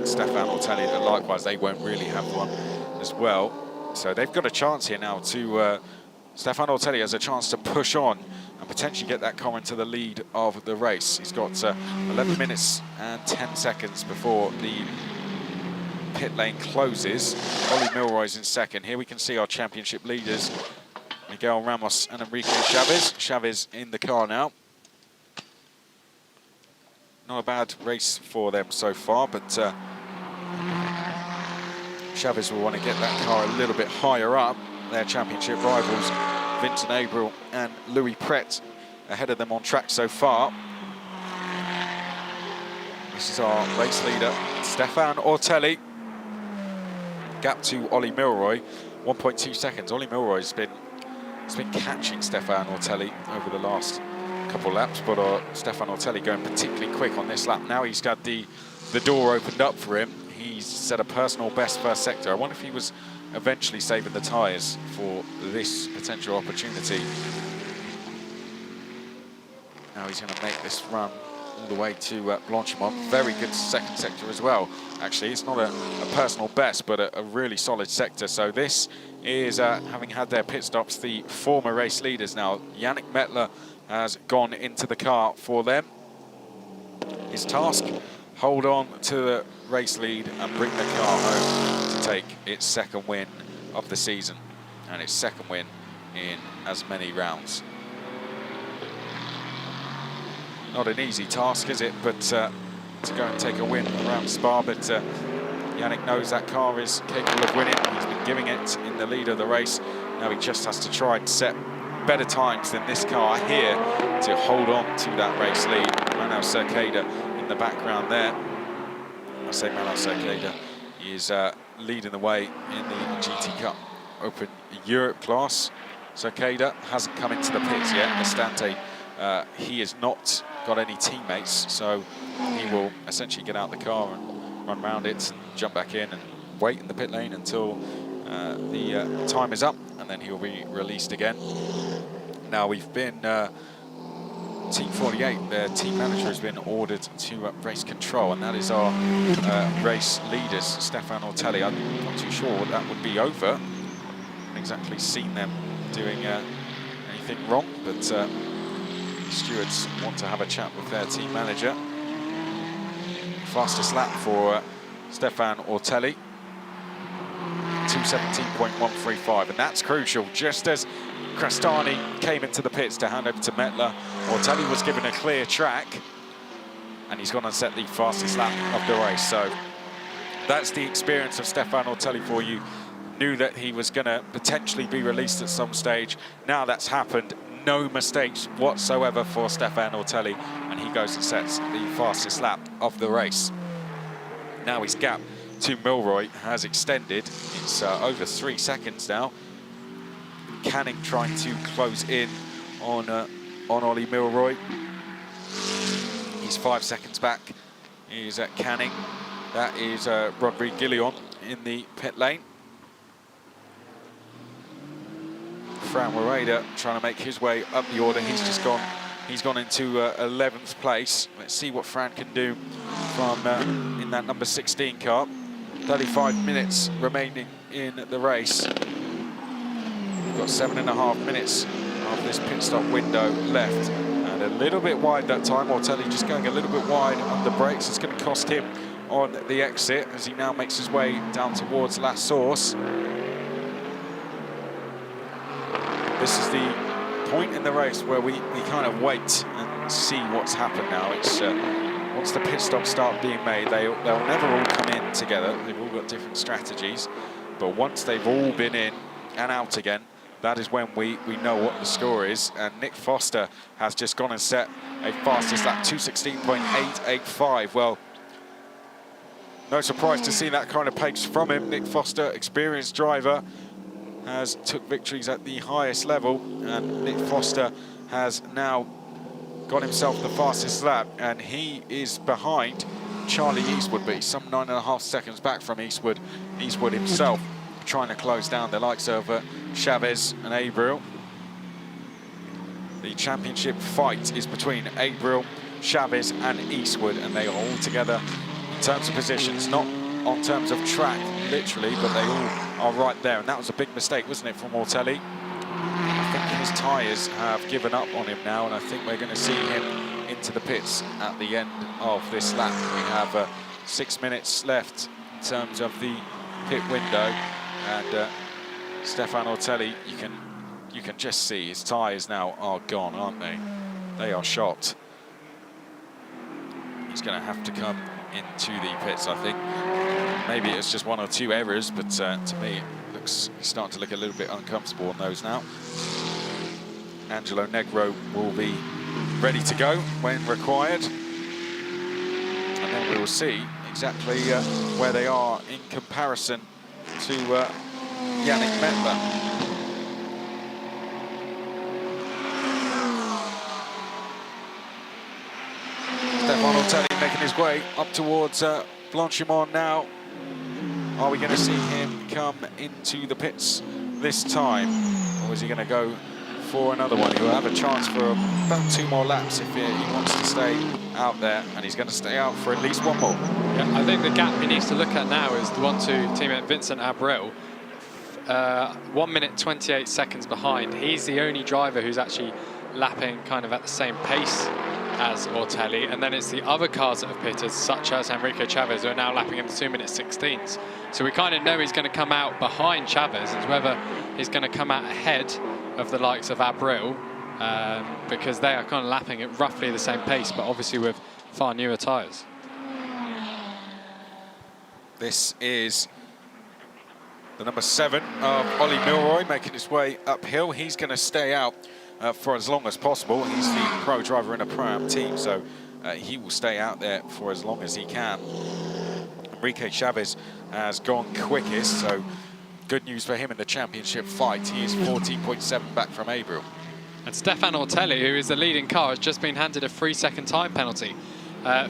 Stefan Ortelli, likewise, they won't really have one as well. So they've got a chance here now to Stefan Ortelli has a chance to push on and potentially get that car into the lead of the race. He's got 11 minutes and 10 seconds before the pit lane closes. Ollie Milroy's in second. Here we can see our championship leaders, Miguel Ramos and Enrique Chavez. Chavez in the car now. Not a bad race for them so far, but Chavez will want to get that car a little bit higher up. Their championship rivals, Vincent Abril and Louis Pret, ahead of them on track so far. This is our race leader, Stefan Ortelli. Gap to Ollie Milroy, 1.2 seconds. Ollie Milroy's been catching Stefan Ortelli over the last couple of laps, but Stefan Ortelli going particularly quick on this lap. Now he's got the door opened up for him. He's set a personal best first sector. I wonder if he was eventually saving the tyres for this potential opportunity. Now he's going to make this run all the way to Blanchimont. Very good second sector as well. Actually, it's not a personal best, but a really solid sector. So this is, having had their pit stops, the former race leaders now. Yannick Mettler has gone into the car for them. His task, hold on to the race lead and bring the car home to take its second win of the season and its second win in as many rounds. Not an easy task, is it? But to go and take a win around Spa, but Yannick knows that car is capable of winning. He's been giving it in the lead of the race. Now he just has to try and set better times than this car here to hold on to that race lead. Manuel Cerqueda in the background there. I say Manuel Cerqueda is leading the way in the GT Cup Open Europe class. Cerqueda hasn't come into the pits yet. Estante, he has not got any teammates, so he will essentially get out the car and run around it and jump back in and wait in the pit lane until the time is up, and then he will be released again. Now we've been Team 48, their team manager has been ordered to race control, and that is our race leaders, Stefan Ortelli. I'm not too sure what that would be over. I haven't exactly seen them doing anything wrong, but the stewards want to have a chat with their team manager. Fastest lap for Stefan Ortelli, 2:17.135, and that's crucial. Just as Crestani came into the pits to hand over to Mettler, Ortelli was given a clear track, and he's gone and set the fastest lap of the race. So that's the experience of Stefan Ortelli for you. Knew that he was going to potentially be released at some stage. Now that's happened. No mistakes whatsoever for Stefan Ortelli, and he goes and sets the fastest lap of the race. Now his gap to Milroy has extended. It's over 3 seconds now. Canning trying to close in on Ollie Milroy. He's 5 seconds back. He's at Canning. That is Rodrigue Guillon in the pit lane. Fran Wareda trying to make his way up the order. He's gone into 11th place. Let's see what Fran can do from in that number 16 car. 35 minutes remaining in the race. We've got 7.5 minutes of this pit stop window left, and a little bit wide that time. Ortelli just going a little bit wide on the brakes. It's going to cost him on the exit as he now makes his way down towards La Source. This is the point in the race where we kind of wait and see what's happened now. It's once the pit stops start being made, they'll never all come in together. They've all got different strategies, but once they've all been in and out again, that is when we know what the score is. And Nick Foster has just gone and set a fastest lap, 2:16.885. Well, no surprise to see that kind of pace from him. Nick Foster, experienced driver, has took victories at the highest level, and Nick Foster has now got himself the fastest lap, and he is behind Charlie Eastwood, but he's some 9.5 seconds back from Eastwood. Eastwood himself trying to close down the likes of Chavez and Abril. The championship fight is between Abril, Chavez and Eastwood, and they are all together in terms of positions, not on terms of track, literally, but they all are right there. And that was a big mistake, wasn't it, from Ortelli? his tyres have given up on him now, and I think we're going to see him into the pits at the end of this lap. We have 6 minutes left in terms of the pit window, and Stefan Ortelli, you can just see his tyres now are gone, aren't they? They are shot. He's going to have to come into the pits, I think. Maybe it's just 1 or 2 errors, but to me, it's starting to look a little bit uncomfortable on those now. Angelo Negro will be ready to go when required. And then we will see exactly where they are in comparison to Yannick Mettler. Stefan Ortelli making his way up towards Blanchimont now. Are we going to see him come into the pits this time? Or is he going to go for another one? He'll have a chance for about 2 more laps if he wants to stay out there. And he's going to stay out for at least 1 more. Yeah, I think the gap he needs to look at now is the one to teammate Vincent Abril. 1 minute 28 seconds behind. He's the only driver who's actually lapping kind of at the same pace as Ortelli, and then it's the other cars that have pitted, such as Enrico Chavez, who are now lapping in the 2 minute 16s. So we kind of know he's going to come out behind Chavez. It's whether he's going to come out ahead of the likes of Abril, because they are kind of lapping at roughly the same pace, but obviously with far newer tyres. This is the number 7 of Ollie Milroy making his way uphill. He's going to stay out for as long as possible. He's the pro driver in a Pro-Am team, so he will stay out there for as long as he can. Enrique Chavez has gone quickest, so good news for him in the championship fight. He is 14.7 back from Abril. And Stefan Ortelli, who is the leading car, has just been handed a 3-second time penalty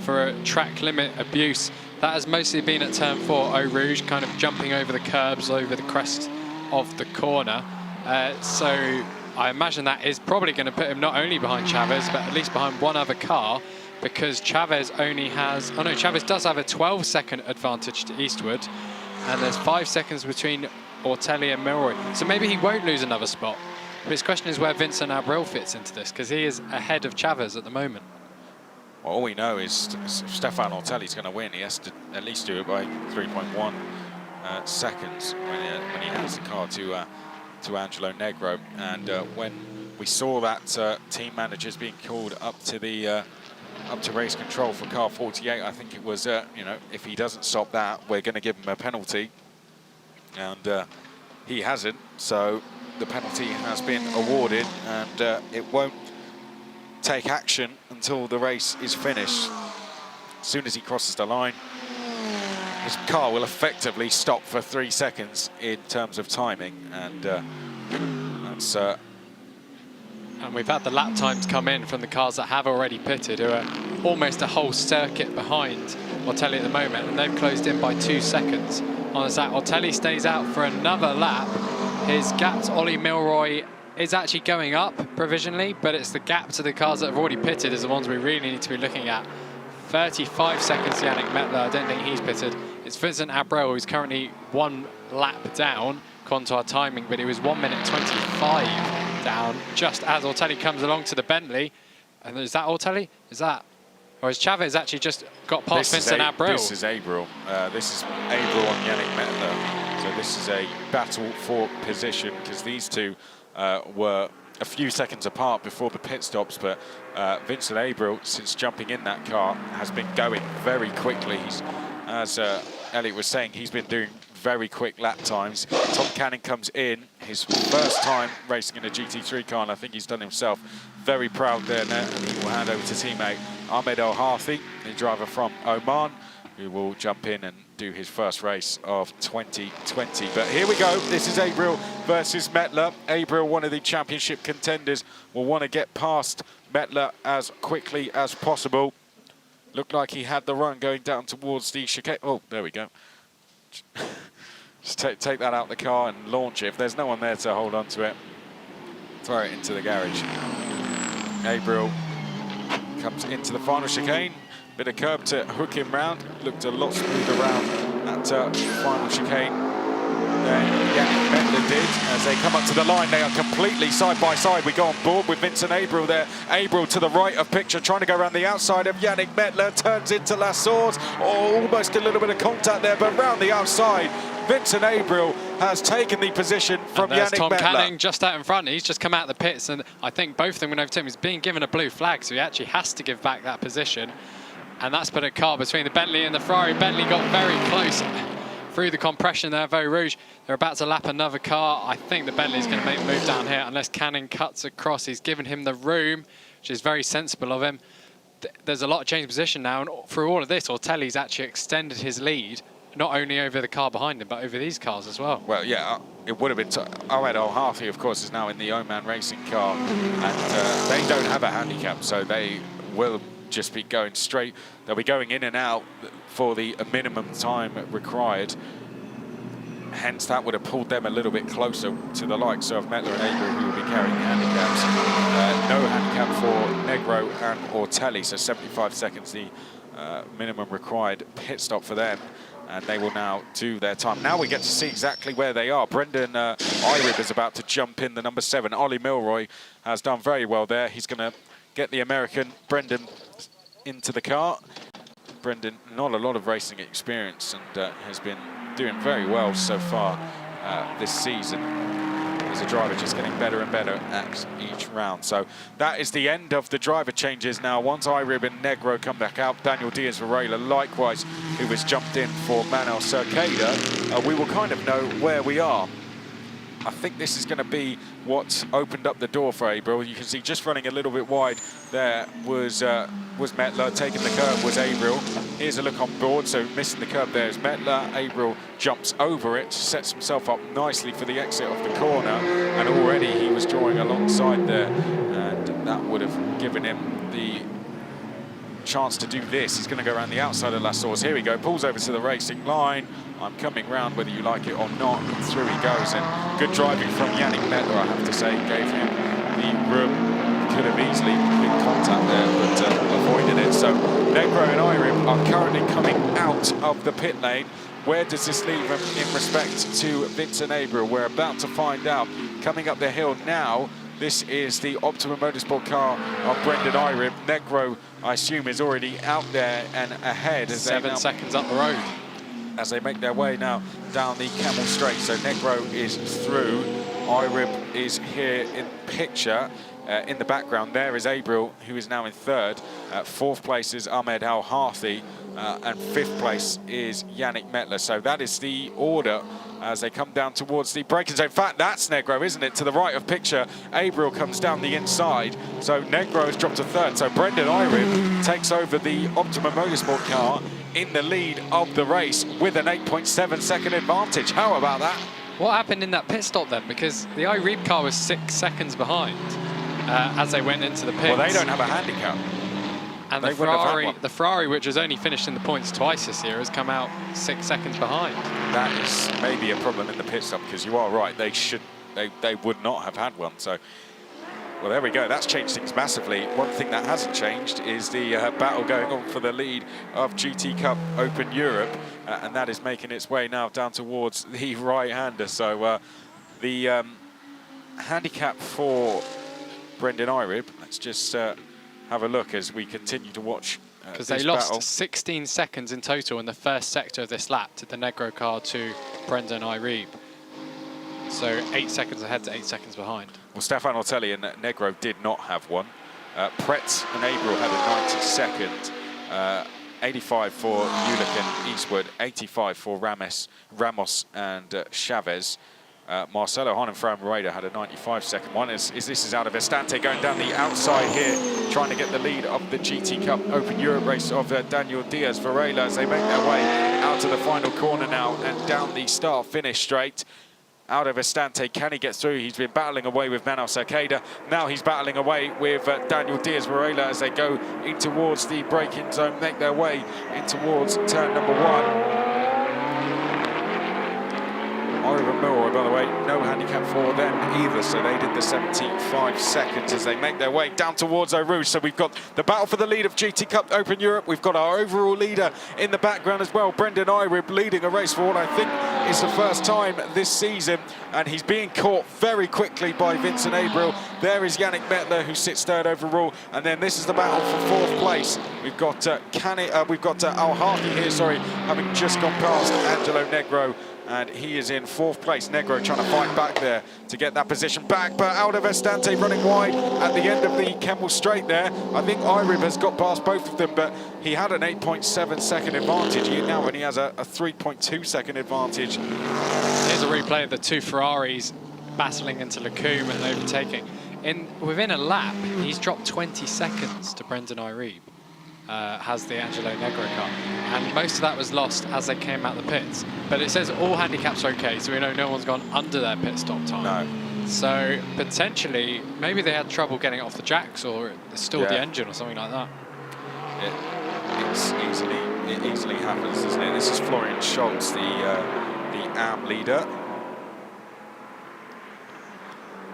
for a track limit abuse. That has mostly been at turn 4, Eau Rouge, kind of jumping over the curbs, over the crest of the corner. So I imagine that is probably going to put him not only behind Chavez, but at least behind one other car, because Chavez only has... Oh no, Chavez does have a 12-second advantage to Eastwood, and there's 5 seconds between Ortelli and Milroy. So maybe he won't lose another spot. But his question is where Vincent Abril fits into this, because he is ahead of Chavez at the moment. Well, all we know is Stefan Ortelli's going to win. He has to at least do it by 3.1 seconds when he hands the car to Angelo Negro. And when we saw that team managers being called up to the up to race control for car 48, I think it was you know, if he doesn't stop that, we're going to give him a penalty, and he hasn't. So the penalty has been awarded, and it won't take action until the race is finished. As soon as he crosses the line, his car will effectively stop for 3 seconds in terms of timing, and that's... And we've had the lap times come in from the cars that have already pitted, who are almost a whole circuit behind Ortelli at the moment, and they've closed in by 2 seconds. On that, Ortelli stays out for another lap. His gap to Ollie Milroy is actually going up provisionally, but it's the gap to the cars that have already pitted is the ones we really need to be looking at. 35 seconds to Yannick Mettler. I don't think he's pitted. It's Vincent Abril, who's currently 1 lap down, according to our timing, but he was 1 minute 25 down just as Ortelli comes along to the Bentley. And is that Ortelli? Is that? Or has Chavez actually just got past Vincent Abril? This is Abril. This is Abril on Yannick Mettler. So this is a battle for position, because these two were a few seconds apart before the pit stops, but Vincent Abril, since jumping in that car, has been going very quickly. He's, as Elliot was saying, he's been doing very quick lap times. Tom Canning comes in, his first time racing in a GT3 car, and I think he's done himself very proud there now, and he will hand over to teammate Ahmed El Harthi, the driver from Oman, who will jump in and do his first race of 2020. But here we go. This is Abril versus Mettler. Abril, one of the championship contenders, will want to get past Mettler as quickly as possible. Looked like he had the run going down towards the chicane. Oh, there we go. Just take that out of the car and launch it. If there's no one there to hold on to it, throw it into the garage. Abril comes into the final chicane. Bit of curb to hook him round. Looked a lot smoother around that final chicane. Yannick Mettler did. As they come up to the line, they are completely side by side. We go on board with Vincent Abril there. Abril to the right of picture, trying to go around the outside of Yannick Mettler, turns into Lassour's. Oh, almost a little bit of contact there, but round the outside, Vincent Abril has taken the position from Yannick Tom Mettler. Canning just out in front. He's just come out of the pits, and I think both of them went over to him. He's being given a blue flag, so he actually has to give back that position. And that's put a car between the Bentley and the Ferrari. Bentley got very close through the compression there, Vaux Rouge. They're about to lap another car. I think the Bentley's going to make the move down here unless Canning cuts across. He's given him the room, which is very sensible of him. There's a lot of change of position now, and through all of this, Ortelli's actually extended his lead, not only over the car behind him, but over these cars as well. Well, yeah, it would have been... Ahmed Al-Hafi, of course, is now in the Oman Racing car, and they don't have a handicap, so they will just be going straight. They'll be going in and out for the minimum time required. Hence, that would have pulled them a little bit closer to the likes of Mettler and Abril, who will be carrying handicaps. No handicap for Negro and Ortelli, so 75 seconds, the minimum required pit stop for them. And they will now do their time. Now we get to see exactly where they are. Brendan Irib is about to jump in, the number 7. Ollie Milroy has done very well there. He's going to get the American Brendan into the car. Brendan, not a lot of racing experience, and has been doing very well so far this season. As a driver, just getting better and better at each round. So that is the end of the driver changes now. Once Irib and Negro come back out, Daniel Diaz-Varela likewise, who has jumped in for Manel Cercada, we will kind of know where we are. I think this is going to be what opened up the door for Abril. You can see just running a little bit wide there was Mettler. Taking the curve was Abril. Here's a look on board. So missing the curve there is Mettler. Abril jumps over it, sets himself up nicely for the exit of the corner. And already he was drawing alongside there. And that would have given him the chance to do this. He's going to go around the outside of Lassour's. Here we go. Pulls over to the racing line. I'm coming round whether you like it or not. Through he goes, and good driving from Yannick Mettler, I have to say, gave him the room. Could have easily been contact there, but avoided it. So Negro and Irib are currently coming out of the pit lane. Where does this leave him in respect to Vincent Abril? We're about to find out. Coming up the hill now, this is the Optima Motorsport car of Brendan Irib. Negro, I assume, is already out there and ahead. 7 seconds up the road. As they make their way now down the Camel Straight. So Negro is through. Irib is here in picture. In the background, there is Abril, who is now in 3rd. 4th place is Ahmed Al-Hafi, and 5th place is Yannick Mettler. So that is the order as they come down towards the braking zone. In fact, that's Negro, isn't it? To the right of picture, Abril comes down the inside. So Negro has dropped to 3rd. So Brendan Irib takes over the Optima Motorsport car in the lead of the race with an 8.7 second advantage. How about that? What happened in that pit stop then? Because the Irib car was 6 seconds behind as they went into the pits. Well, they don't have a handicap. And the Ferrari, which has only finished in the points twice this year, has come out 6 seconds behind. That is maybe a problem in the pit stop, because you are right. They would not have had one. So, well, there we go. That's changed things massively. One thing that hasn't changed is the battle going on for the lead of GT Cup Open Europe, and that is making its way now down towards the right-hander. So the handicap for Brendan Irib, let's just have a look as we continue to watch because they lost 16 seconds in total in the first sector of this lap to the Negro car to Brendan Irib. So 8 seconds ahead to 8 seconds behind. Well, Stefan Ortelli and Negro did not have one. Pretz and Abril had a 92nd, 85 for Ulick and Eastwood, 85 for Ramos and Chavez. Marcelo Hahn and Fran Rueda had a 95-second one. This is out of Estante going down the outside here, trying to get the lead of the GT Cup Open Europe race of Daniel Diaz-Varela as they make their way out to the final corner now and down the start-finish straight. Out of Estante, can he get through? He's been battling away with Manel Cercada. Now he's battling away with Daniel Diaz-Varela as they go in towards the braking zone, make their way in towards turn number 1. Irib from Milroy, by the way. No handicap for them either, so they did the 75 seconds as they make their way down towards Eau Rouge. So we've got the battle for the lead of GT Cup Open Europe. We've got our overall leader in the background as well, Brendan Irib, leading a race for what I think is the first time this season, and he's being caught very quickly by Vincent Abril. There is Yannick Mettler, who sits third overall, and then this is the battle for fourth place. We've got Al Harkey here, sorry, having just gone past Angelo Negro, and he is in fourth place. Negro trying to fight back there to get that position back, but Aldo Vestante running wide at the end of the Kemmel Straight there. I think Irib has got past both of them, but he had an 8.7 second advantage. He now only has a 3.2 second advantage. Here's a replay of the two Ferraris battling into Lacombe and overtaking. Within a lap, he's dropped 20 seconds to Brendan Irib. Has the Angelo Negro car, and most of that was lost as they came out the pits. But it says all handicaps are okay, so we know no one's gone under their pit stop time. No. So potentially, maybe they had trouble getting off the jacks, or it stalled the engine or something like that. It easily happens, doesn't it? This is Florian Scholz, the AM leader,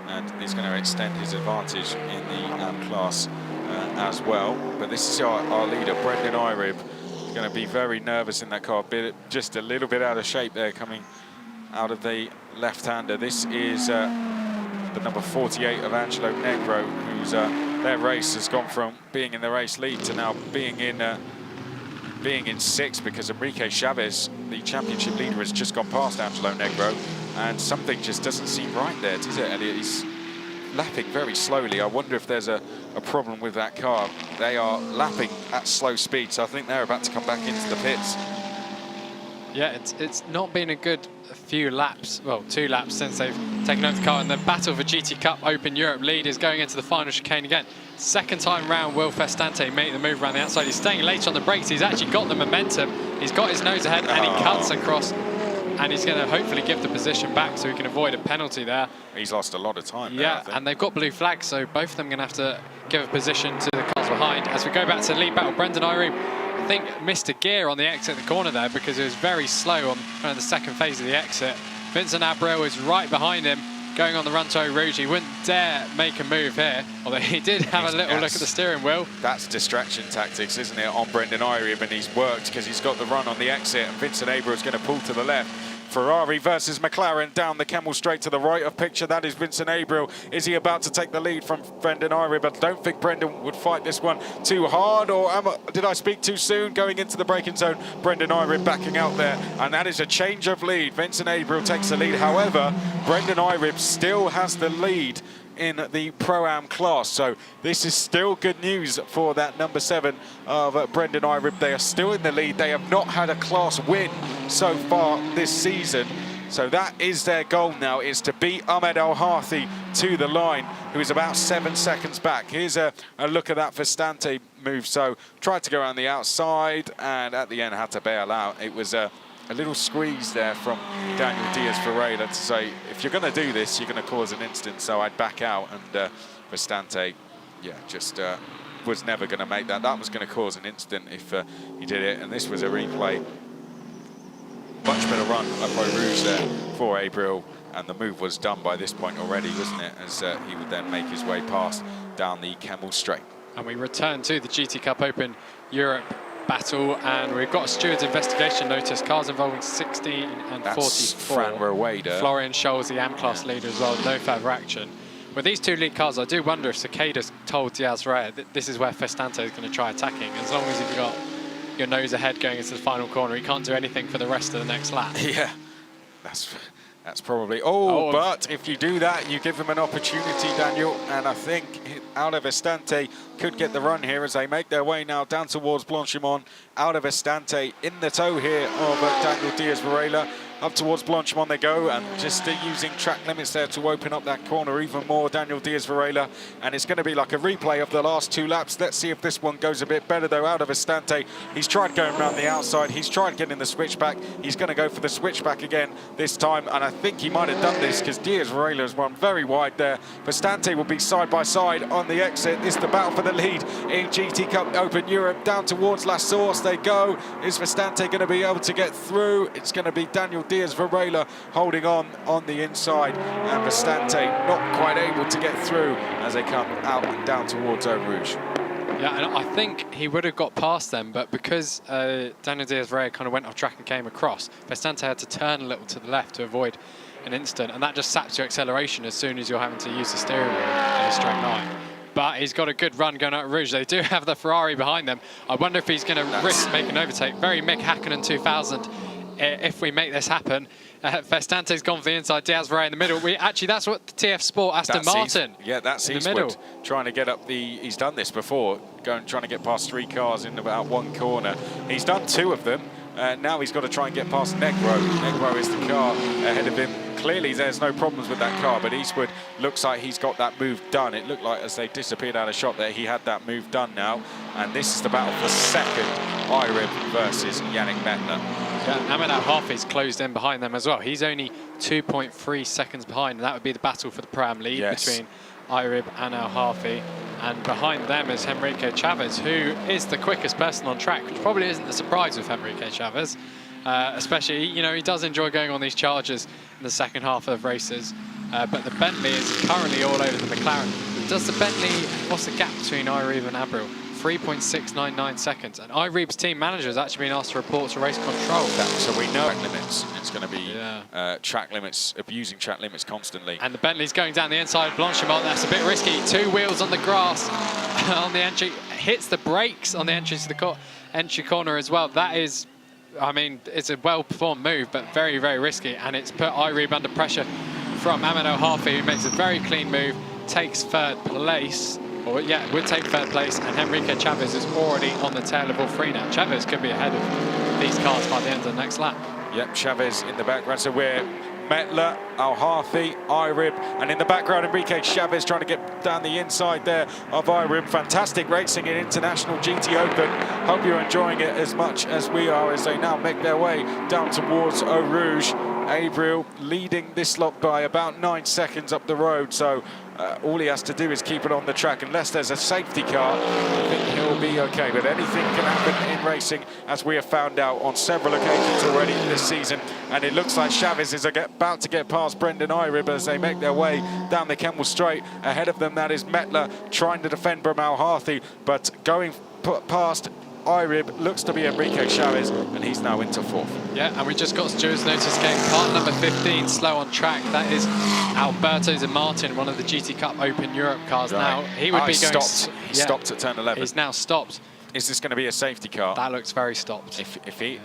and he's going to extend his advantage in the AM class as well. But this is our leader, Brendan Irib. He's going to be very nervous in that car, just a little bit out of shape there, coming out of the left-hander. This is the number 48 of Angelo Negro, whose their race has gone from being in the race lead to now being in sixth, because Enrique Chavez, the championship leader, has just gone past Angelo Negro, and something just doesn't seem right there, does it, Elliot? He's lapping very slowly. I wonder if there's a problem with that car. They are lapping at slow speed, so I think they're about to come back into the pits. Yeah, it's not been a good few laps, well, 2 laps since they've taken over the car, and the battle for GT Cup Open Europe lead is going into the final chicane again. Second time round, Will Festante made the move around the outside. He's staying late on the brakes. He's actually got the momentum. He's got his nose ahead, and he cuts across, and he's going to hopefully give the position back so he can avoid a penalty there. He's lost a lot of time there, Yeah, and they've got blue flags, so both of them going to have to give a position to the cars behind. As we go back to the lead battle, Brendan Irib, I think, missed a gear on the exit of the corner there because it was very slow on kind of the second phase of the exit. Vincent Abreu is right behind him, going on the run to Eau Rouge. He wouldn't dare make a move here, although he did have a little look at the steering wheel. That's distraction tactics, isn't it, on Brendan Irib, and he's worked because he's got the run on the exit, and Vincent Abreu is going to pull to the left. Ferrari versus McLaren down the Kemmel Straight to the right of picture. That is Vincent Abreu. Is he about to take the lead from Brendan Irib? I don't think Brendan would fight this one too hard, or did I speak too soon? Going into the braking zone, Brendan Irib backing out there, and that is a change of lead. Vincent Abreu takes the lead. However, Brendan Irib still has the lead in the Pro-Am class, so this is still good news for that number 7 of Brendan Irib. They are still in the lead. They have not had a class win so far this season, so that is their goal now, is to beat Ahmed Al Harthi to the line, who is about 7 seconds back. Here's a look at that Festante move. So tried to go around the outside, and at the end had to bail out. It was a little squeeze there from Daniel Diaz-Ferreira to say, if you're going to do this, you're going to cause an incident, so I'd back out. And Festante, yeah, just was never going to make that. That was going to cause an incident if he did it, and this was a replay. Much better run up Eau Rouge there for Abril, and the move was done by this point already, wasn't it, as he would then make his way past down the Kemmel Straight. And we return to the GT Cup Open Europe battle, and we've got a steward's investigation notice. Cars involving 16 and That's 44. Fran Rueda. Florian Scholz, the AM class leader as well. No further action. With these 2 lead cars, I do wonder if Cicadas told Diaz-Ferreira that this is where Festante is going to try attacking. As long as you've got your nose ahead going into the final corner, he can't do anything for the rest of the next lap. Yeah, that's probably... But if you do that, you give him an opportunity, Daniel, and I think Aldo Vestante could get the run here as they make their way now down towards Blanchimont. Aldo Vestante in the tow here of Daniel Diaz-Varela. Up towards Blanchimont they go, and just using track limits there to open up that corner even more, Daniel Diaz-Varela. And it's going to be like a replay of the last 2 laps. Let's see if this one goes a bit better, though. Aldo Vestante, he's tried going around the outside. He's tried getting the switchback. He's going to go for the switchback again this time, and I think he might have done this because Diaz-Varela has run very wide there. Vestante will be side by side on the exit. It's the battle for the lead in GT Cup Open Europe. Down towards La Source they go. Is Vestante going to be able to get through? It's going to be Daniel Diaz Varela holding on the inside, and Bastante not quite able to get through as they come out and down towards Eau Rouge. Yeah, and I think he would have got past them, but because Daniel Diaz-Varela kind of went off track and came across, Bastante had to turn a little to the left to avoid an instant, and that just saps your acceleration as soon as you're having to use the steering wheel in a straight line. But he's got a good run going out of Rouge. They do have the Ferrari behind them. I wonder if he's going to risk making an overtake. Very Mick Hakkinen 2000 if we make this happen. Bastante's gone for the inside, Diaz-Varela in the middle. Actually, that's what the TF Sport Aston Martin. Yeah, that's in the middle. Trying to get up he's done this before, trying to get past 3 cars in about 1 corner. He's done 2 of them. Now he's got to try and get past Negro. Negro is the car ahead of him. Clearly there's no problems with that car, but Eastwood looks like he's got that move done. It looked like as they disappeared out of shot there, he had that move done now. And this is the battle for second, IRIB versus Yannick Mettler. Yeah, Ahmed Al-Hafi's closed in behind them as well. He's only 2.3 seconds behind, and that would be the battle for the Pro-Am lead between IRIB and Al-Hafi. And behind them is Henrique Chavez, who is the quickest person on track, which probably isn't a surprise with Henrique Chavez. Especially, you know, he does enjoy going on these charges in the second half of races. But the Bentley is currently all over the McLaren. Does the Bentley, what's the gap between IRIB and Abril? 3.699 seconds. And IRIB's team manager has actually been asked to report to race control. So we know track limits. It's going to be track limits, abusing track limits constantly. And the Bentley's going down the inside of Blanchimont. That's a bit risky. 2 wheels on the grass on the entry. Hits the brakes on the entry to the entry corner as well. That is, I mean, it's a well-performed move, but very, very risky. And it's put IRIB under pressure from Ahmed Al-Hafi, who makes a very clean move, takes 3rd place. Or, yeah, would take 3rd place, and Henrique Chavez is already on the tail of all 3 now. Chavez could be ahead of these cars by the end of the next lap. Yep, Chavez in the background. So we're Mettler, Al-Hafi, IRIB, and in the background, Henrique Chavez trying to get down the inside there of IRIB. Fantastic racing in International GT Open. Hope you're enjoying it as much as we are as they now make their way down towards Eau Rouge. Abril leading this lot by about 9 seconds up the road, so all he has to do is keep it on the track. Unless there's a safety car, I think he'll be okay. But anything can happen in racing, as we have found out on several occasions already this season. And it looks like Chavez is about to get past Brendan IRIB as they make their way down the Kemmel Straight. Ahead of them, that is Mettler trying to defend from Al-Hafi, but going past IRIB looks to be Henrique Chavez, and he's now into 4th. Yeah, and we just got Stewart's notice game. Car number 15, slow on track. That is Alberto De Martin, one of the GT Cup Open Europe cars. Now he would be going. He stopped at turn 11. He's now stopped. Is this going to be a safety car? That looks very stopped. If he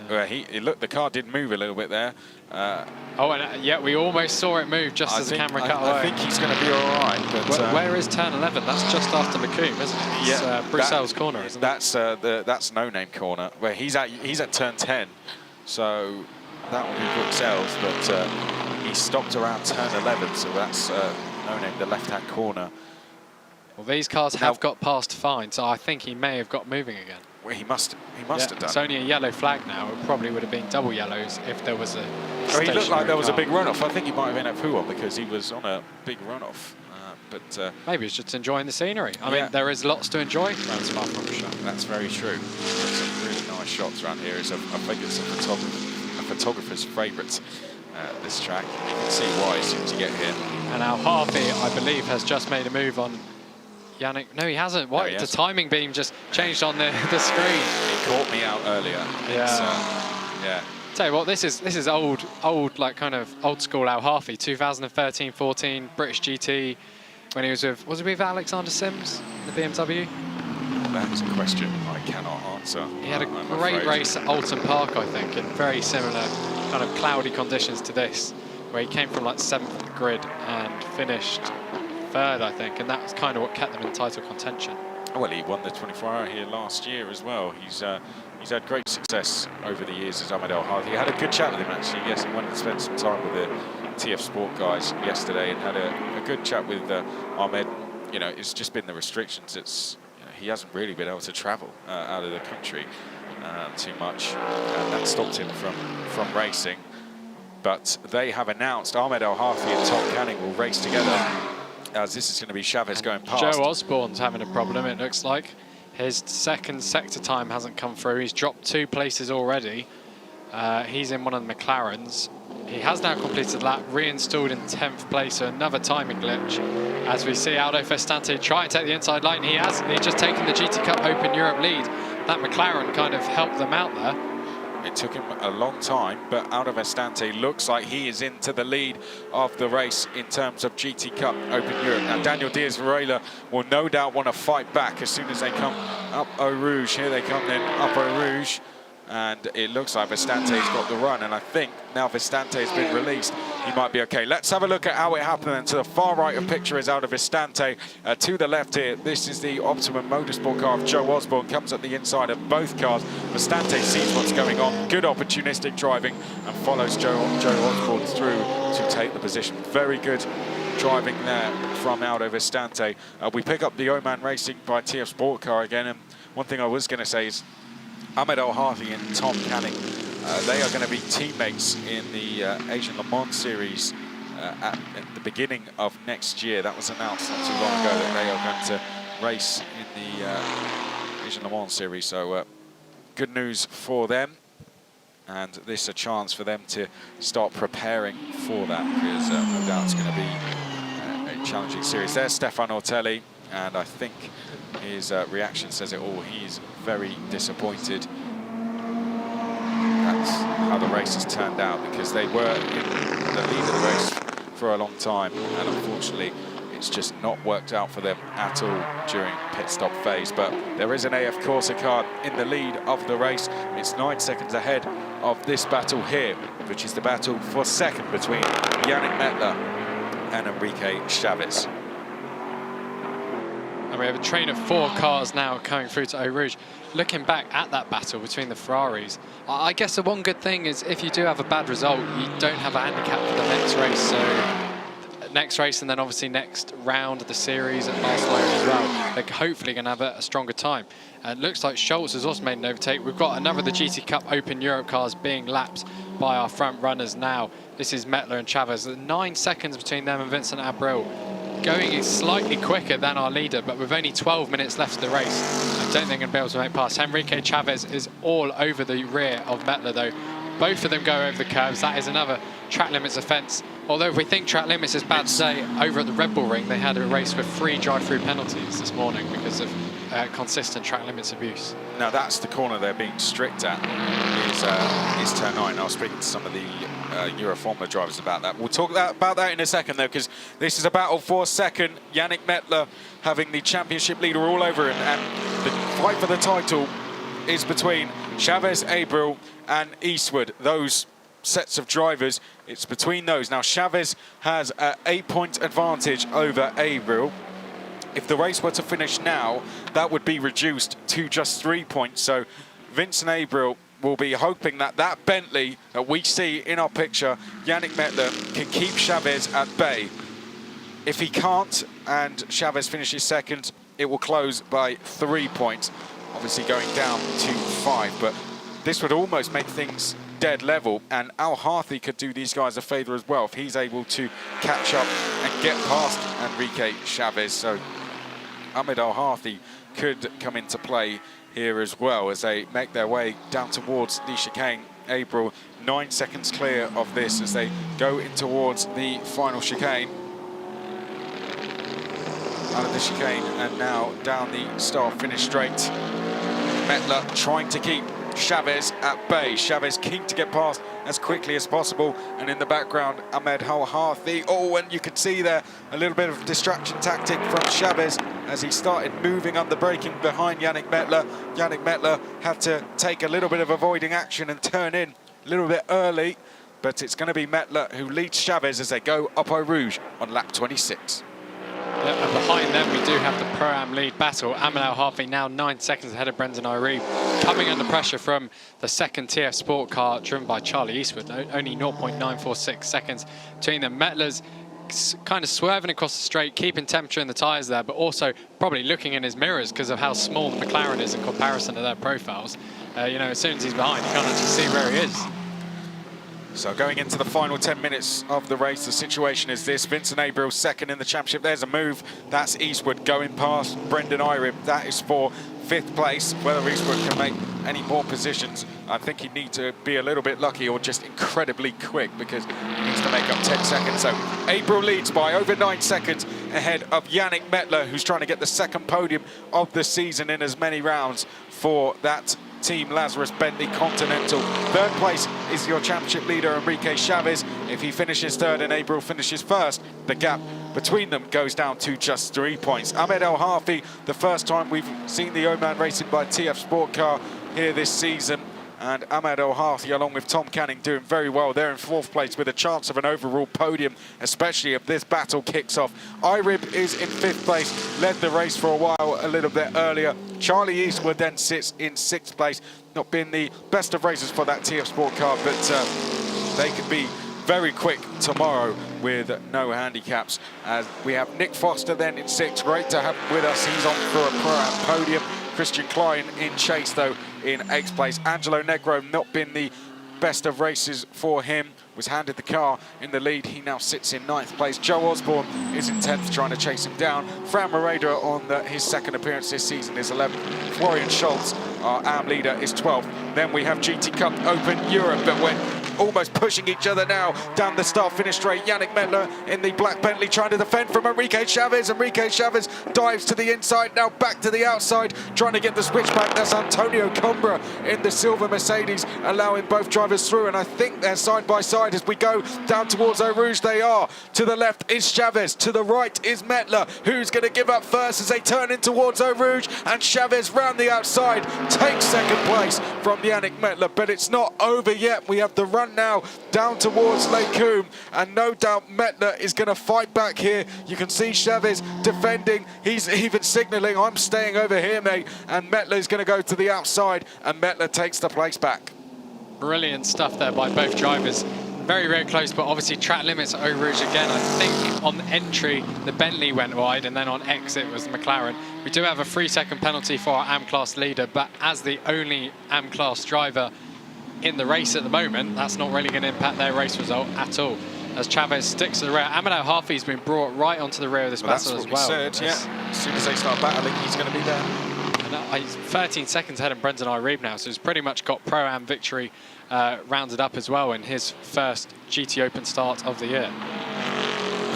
look, the car did move a little bit there. Oh, and yeah, we almost saw it move just as the camera cut away. I think he's going to be all right. But where is turn 11? That's just after Lacombe, isn't it? It's, yeah, Bruxelles corner, isn't it? That's No Name corner where he's at turn 10. So that will be Bruxelles, but he stopped around turn 11. So that's No Name, the left-hand corner. Well, these cars have got past fine, so I think he may have got moving again. Well, he must have done. It's only a yellow flag now. It probably would have been double yellows if there was a he looked like there was a big runoff. I think he might have been at Fuon because he was on a big runoff. But maybe he's just enjoying the scenery. I mean, there is lots to enjoy around Spa-Francorchamps. That's very true. There's some really nice shots around here. I think it's a photographer's favourite, this track. You can see why as soon as you get here. And Al-Hafi, I believe, has just made a move on Yannick. No, he hasn't. Why? The timing beam just changed on the screen. It caught me out earlier. Yeah. Tell you what, this is old, like kind of old school Al-Hafi, 2013-14 British GT, when he was with Alexander Sims, the BMW? That is a question I cannot answer. He had a great race at Alton Park, I think, in very similar kind of cloudy conditions to this, where he came from like 7th on the grid and finished 3rd, I think, and that was kind of what kept them in title contention. Well, he won the 24-hour here last year as well. He's had great success over the years as Ahmed Al-Hafi. He had a good chat with him, actually. Yes, he went and spent some time with the TF Sport guys yesterday and had a good chat with Ahmed. You know, it's just been the restrictions. He hasn't really been able to travel out of the country too much, and that stopped him from racing. But they have announced Ahmed Al-Hafi and Tom Canning will race together, as this is going to be Chavez going past. Joe Osborne's having a problem, it looks like. His 2nd sector time hasn't come through. He's dropped 2 places already. He's in one of the McLarens. He has now completed the lap, reinstalled in 10th place, so another timing glitch. As we see Aldo Festante try and take the inside line, he has. He's just taken the GT Cup Open Europe lead. That McLaren kind of helped them out there. It took him a long time, but Aldo Festante looks like he is into the lead of the race in terms of GT Cup Open Europe. Now, Daniel Diaz-Varela will no doubt want to fight back as soon as they come up Eau Rouge. Here they come then, up Eau Rouge. And it looks like Vestante's got the run, and I think now Vestante's been released, he might be okay. Let's have a look at how it happened. And to the far right of picture is Aldo Vestante. To the left here, this is the Optimum Motorsport car of Joe Osborne, comes at the inside of both cars. Vestante sees what's going on, good opportunistic driving, and follows Joe Osborne through to take the position. Very good driving there from Aldo Vestante. We pick up the Oman Racing by TF Sport car again, and one thing I was going to say is Ahmed Al-Harthi and Tom Canning, they are going to be teammates in the Asian Le Mans Series at the beginning of next year. That was announced not too long ago that they are going to race in the Asian Le Mans Series. So good news for them, and this is a chance for them to start preparing for that, because no doubt it's going to be a challenging series. There's Stefan Ortelli, and I think his reaction says it all. He's very disappointed. That's how the race has turned out, because they were in the lead of the race for a long time, and unfortunately it's just not worked out for them at all during pit stop phase. But there is an AF Corsa car in the lead of the race. It's 9 seconds ahead of this battle here, which is the battle for second between Yannick Mettler and Enrique Chavez. And we have a train of 4 cars now coming through to Eau Rouge. Looking back at that battle between the Ferraris, I guess the one good thing is if you do have a bad result, you don't have a handicap for the next race. So next race, and then obviously next round of the series at Barcelona as well, they're hopefully going to have a stronger time. It looks like Schultz has also made an overtake. We've got another of the GT Cup Open Europe cars being lapped by our front runners now. This is Mettler and Chavez. 9 seconds between them and Vincent Abril. Going slightly quicker than our leader, but with only 12 minutes left of the race, I don't think they're going to be able to make past. Enrique Chavez is all over the rear of Mettler, though. Both of them go over the curves. That is another track limits offence. Although if we think track limits is bad to say, over at the Red Bull Ring, they had a race with 3 drive-through penalties this morning because of consistent track limits abuse. Now that's the corner they're being strict at, is turn 9. I was speaking to some of the Euroformula drivers about that. We'll talk about that in a second, though, because this is a battle for second. Yannick Mettler having the championship leader all over him, and the fight for the title is between Chavez, Abril and Eastwood. Those sets of drivers, it's between those. Now Chavez has an 8-point advantage over Abril. If the race were to finish now, that would be reduced to just 3 points. So Vincent Abril will be hoping that that Bentley that we see in our picture, Yannick Mettler, can keep Chavez at bay. If he can't and Chavez finishes second, it will close by 3 points, obviously going down to 5. But this would almost make things dead level, and Al-Harthi could do these guys a favour as well if he's able to catch up and get past Enrique Chavez. So Ahmed Al-Harthi could come into play here as well as they make their way down towards the chicane. Abril 9 seconds clear of this as they go in towards the final chicane. Out of the chicane and now down the start-finish straight. Mettler trying to keep Chavez at bay. Chavez keen to get past as quickly as possible, and in the background Ahmed Al-Harthi. Oh, and you could see there a little bit of distraction tactic from Chavez as he started moving under braking behind Yannick Mettler. Yannick Mettler had to take a little bit of avoiding action and turn in a little bit early, but it's going to be Mettler who leads Chavez as they go up Eau Rouge on lap 26. And behind them we do have the Pro-Am lead battle. Ahmed Al-Harthi now 9 seconds ahead of Brendan Irene, coming under pressure from the second TF Sport car driven by Charlie Eastwood. Only 0.946 seconds between them. Mettler's kind of swerving across the straight, keeping temperature in the tyres there, but also probably looking in his mirrors because of how small the McLaren is in comparison to their profiles. You know, as soon as he's behind, you can't actually see where he is. So going into the final 10 minutes of the race, the situation is this. Vincent Abril second in the championship. There's a move. That's Eastwood going past Brendan Irib. That is for 5th place. Whether Eastwood can make any more positions. I think he'd need to be a little bit lucky or just incredibly quick, because he needs to make up 10 seconds. So Abriel leads by over 9 seconds ahead of Yannick Mettler, who's trying to get the second podium of the season in as many rounds for that Team Lazarus Bentley Continental. Third place is your championship leader, Enrique Chavez. If he finishes third and Abriel finishes first, the gap between them goes down to just 3 points. Ahmed El Harfi, the first time we've seen the Oman Racing by TF Sport Car here this season. And Ahmed El Harfi, along with Tom Canning, doing very well. They're in fourth place with a chance of an overall podium, especially if this battle kicks off. Irib is in fifth place, led the race for a while a little bit earlier. Charlie Eastwood then sits in sixth place. Not been the best of races for that TF Sport Car, but they could be very quick tomorrow with no handicaps. As we have Nick Foster then in sixth. Great to have him with us. He's on for a Pro-Am podium. Christian Klein in chase, though, in eighth place. Angelo Negro, not been the best of races for him, was handed the car in the lead. He now sits in ninth place. Joe Osborne is in 10th, trying to chase him down. Fran Moreda on his second appearance this season is 11th. Florian Schultz, our AM leader, is 12th. Then we have GT Cup Open Europe, but we're almost pushing each other now down the start-finish straight. Yannick Mettler in the black Bentley trying to defend from Enrique Chavez. Enrique Chavez dives to the inside, now back to the outside, trying to get the switchback. That's Antonio Combra in the silver Mercedes, allowing both drivers through, and I think they're side by side as we go down towards Eau Rouge. They are. To the left is Chavez, to the right is Mettler. Who's going to give up first as they turn in towards Eau Rouge? And Chavez round the outside takes second place from Yannick Mettler, but it's not over yet. We have the run now down towards Lake Coombe, and no doubt Mettler is going to fight back here. You can see Chavez defending. He's even signalling, I'm staying over here, mate, and Mettler is going to go to the outside, and Mettler takes the place back. Brilliant stuff there by both drivers. Very, very close, but obviously track limits at Eau Rouge again. I think on entry, the Bentley went wide, and then on exit was the McLaren. We do have a 3-second penalty for our AM class leader, but as the only AM class driver in the race at the moment, that's not really going to impact their race result at all, as Chavez sticks to the rear. Ahmed El Harfi's been brought right onto the rear of this battle as well. That's what we said, yeah. As soon as they start battling, he's going to be there. And he's 13 seconds ahead of Brendan Irebe now, so he's pretty much got Pro-Am victory rounded up as well in his first GT Open start of the year.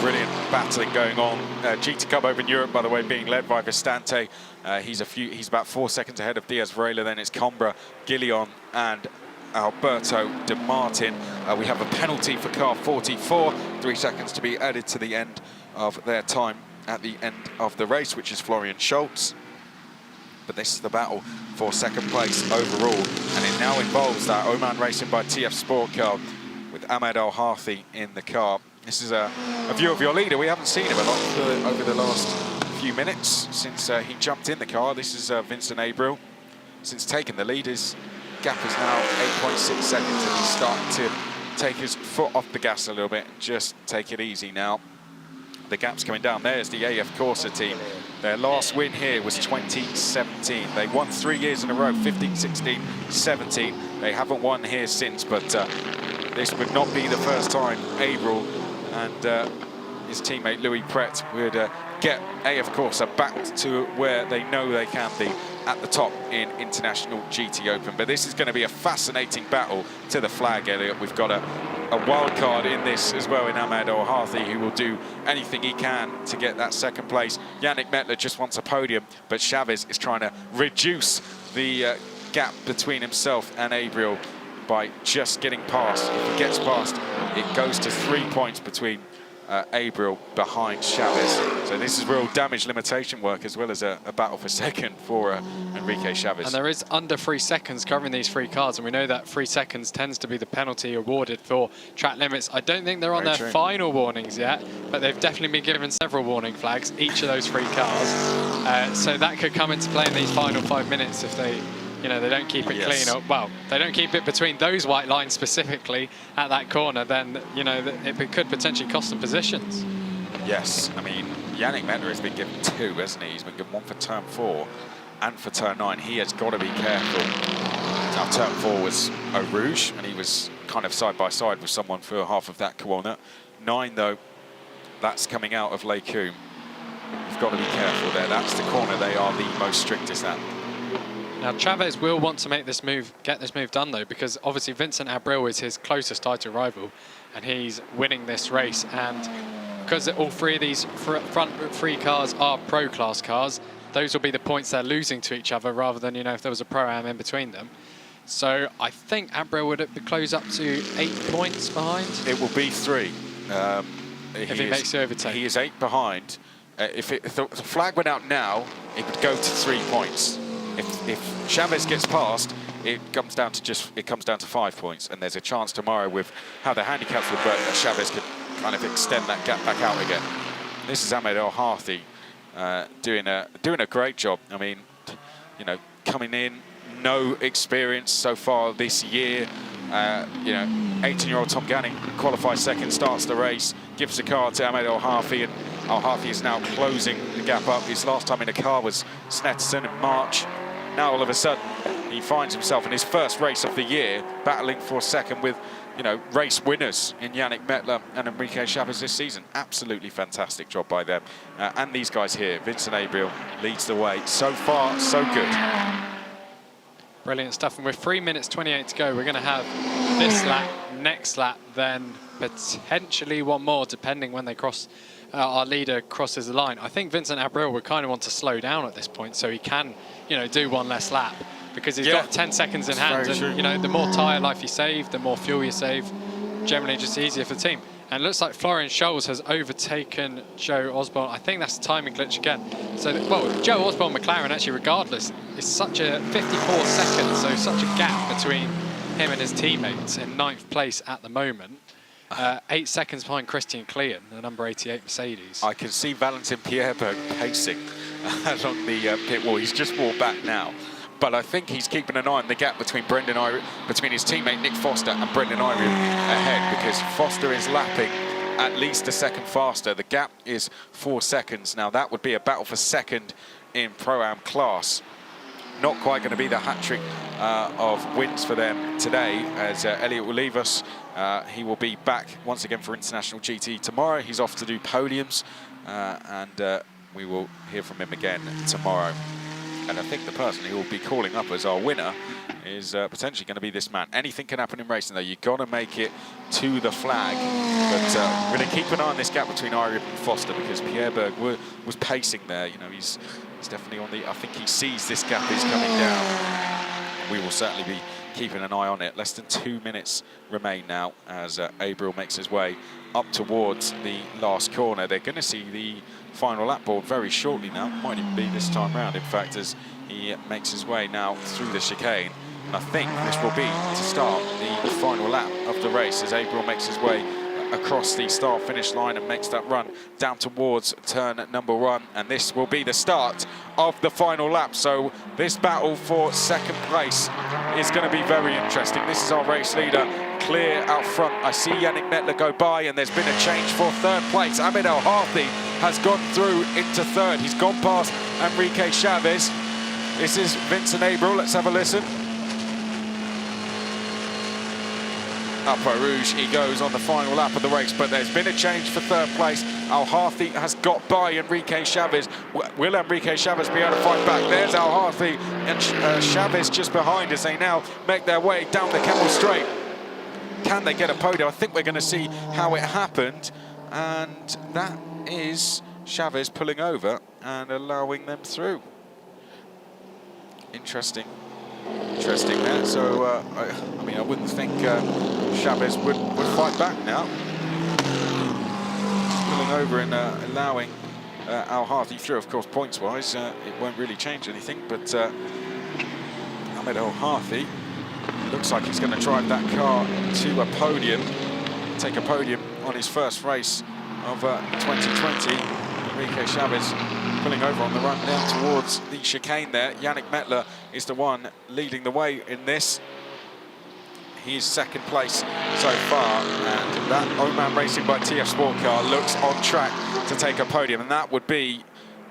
Brilliant battling going on. GT Cup Open Europe, by the way, being led by Vistante. He's about 4 seconds ahead of Diaz Varela. Then it's Combra, Gillion, and Alberto De Martin. We have a penalty for car 44, 3 seconds to be added to the end of their time at the end of the race, which is Florian Schultz. But this is the battle for second place overall, and it now involves that Oman Racing by TF Sport Car with Ahmed El Harfi in the car. This is a view of your leader. We haven't seen him a lot over the last few minutes since he jumped in the car. This is Vincent Abriel. Since taking the lead, his gap is now 8.6 seconds, and he's starting to take his foot off the gas a little bit and just take it easy now. The gap's coming down. There's the AF Corsa team. Their last win here was 2017. They won 3 years in a row, 15, 16, 17. They haven't won here since, but this would not be the first time Abriel and his teammate Louis Pret would get AF Corsa back to where they know they can be, at the top in International GT Open. But this is going to be a fascinating battle to the flag, Elliot. We've got a wild card in this as well in Ahmed El Harfi, who will do anything he can to get that second place. Yannick Mettler just wants a podium, but Chavez is trying to reduce the gap between himself and Abriel by just getting past. If he gets past, it goes to 3 points between Abriel behind Chavez. So this is real damage limitation work, as well as a battle for second for Enrique Chavez. And there is under 3 seconds covering these 3 cars, and we know that 3 seconds tends to be the penalty awarded for track limits. I don't think they're on their final warnings yet, but they've definitely been given several warning flags, each of those 3 cars. So that could come into play in these final 5 minutes if they, you know, they don't keep it clean. Or, well, they don't keep it between those white lines specifically at that corner, then, you know, it could potentially cost them positions. Yes, I mean, Yannick Mettler has been given 2, hasn't he? He's been given 1 for turn 4 and for turn 9. He has got to be careful. Now, turn 4 was Eau Rouge, and he was kind of side by side with someone for half of that corner. 9, though, that's coming out of Lake Coombe. You've got to be careful there. That's the corner they are the most strictest at. Now Chavez will want to make this move, get this move done though, because obviously Vincent Abril is his closest title rival, and he's winning this race. And because all three of these front three cars are pro class cars, those will be the points they're losing to each other, rather than, you know, if there was a pro-am in between them. So I think Abril would close up to 8 points behind. It will be 3. If he makes the overtake. He is 8 behind. If the flag went out now, it would go to 3 points. If Chavez gets past, it comes down to 5 points, and there's a chance tomorrow with how the handicaps would work that Chavez could kind of extend that gap back out again. This is Ahmed El Harthi doing a great job. I mean, you know, coming in, no experience so far this year. You know, 18-year-old Tom Ganning qualifies second, starts the race, gives the car to Ahmed El Harthi, and El Harthi is now closing the gap up. His last time in a car was Snetterson in March. Now all of a sudden he finds himself in his first race of the year battling for second with, you know, race winners in Yannick Mettler and Enrique Chavez this season. Absolutely fantastic job by them. And these guys here, Vincent Abril leads the way. So far, so good. Brilliant stuff. And with 3 minutes 28 to go, we're going to have this lap, next lap, then potentially one more, depending when they cross. Our leader crosses the line. I think Vincent Abril would kind of want to slow down at this point so he can, you know, do one less lap, because he's got 10 seconds in hand, and you know, the more tyre life you save, the more fuel you save, generally just easier for the team. And it looks like Florian Scholes has overtaken Joe Osborne. I think that's a timing glitch again. So, well, Joe Osborne McLaren, actually, regardless, is such a 54 seconds, so such a gap between him and his teammates in 9th place at the moment. 8 seconds behind Christian Klein, the number 88 Mercedes. I can see Valentin Pierberg pacing along the pit wall. He's just walked back now. But I think he's keeping an eye on the gap between between his teammate Nick Foster and Brendan Irwin ahead, because Foster is lapping at least a second faster. The gap is 4 seconds. Now that would be a battle for second in Pro-Am class. Not quite going to be the hat-trick of wins for them today, as Elliot will leave us. He will be back once again for International GT tomorrow. He's off to do podiums, and we will hear from him again tomorrow. And I think the person who will be calling up as our winner is potentially going to be this man. Anything can happen in racing, though. You've got to make it to the flag. But we're going to keep an eye on this gap between Irwin and Foster, because Pierberg was pacing there. You know, he's definitely on the... I think he sees this gap is coming down. We will certainly be keeping an eye on it. Less than 2 minutes remain now as Abril makes his way up towards the last corner. They're going to see the final lap board very shortly now. Might even be this time round, in fact, as he makes his way now through the chicane. And I think this will be to start the final lap of the race as Abril makes his way across the start-finish line and makes that run down towards turn number 1. And this will be the start of the final lap. So this battle for second place is going to be very interesting. This is our race leader clear out front. I see Yannick Mettler go by, and there's been a change for third place. Ahmed El Harthi has gone through into third. He's gone past Enrique Chavez. This is Vincent Abril. Let's have a listen. Up at Rouge he goes on the final lap of the race, but there's been a change for third place. El Harthi has got by Enrique Chavez. Will Enrique Chavez be able to fight back? There's El Harthi and Chavez just behind as they now make their way down the Kemmel Straight. Can they get a podium? I think we're going to see how it happened, and that is Chavez pulling over and allowing them through. Interesting there. So I mean, I wouldn't think Chavez would fight back now. Pulling over and allowing El Harthi through. Of course, points-wise, it won't really change anything. But Ahmed El Harthi looks like he's going to drive that car to a podium, take a podium on his first race of 2020. Enrique Chavez pulling over on the run down towards the chicane there. Yannick Mettler is the one leading the way in this. He's second place so far, and that Oman Racing by TF Sport car looks on track to take a podium, and that would be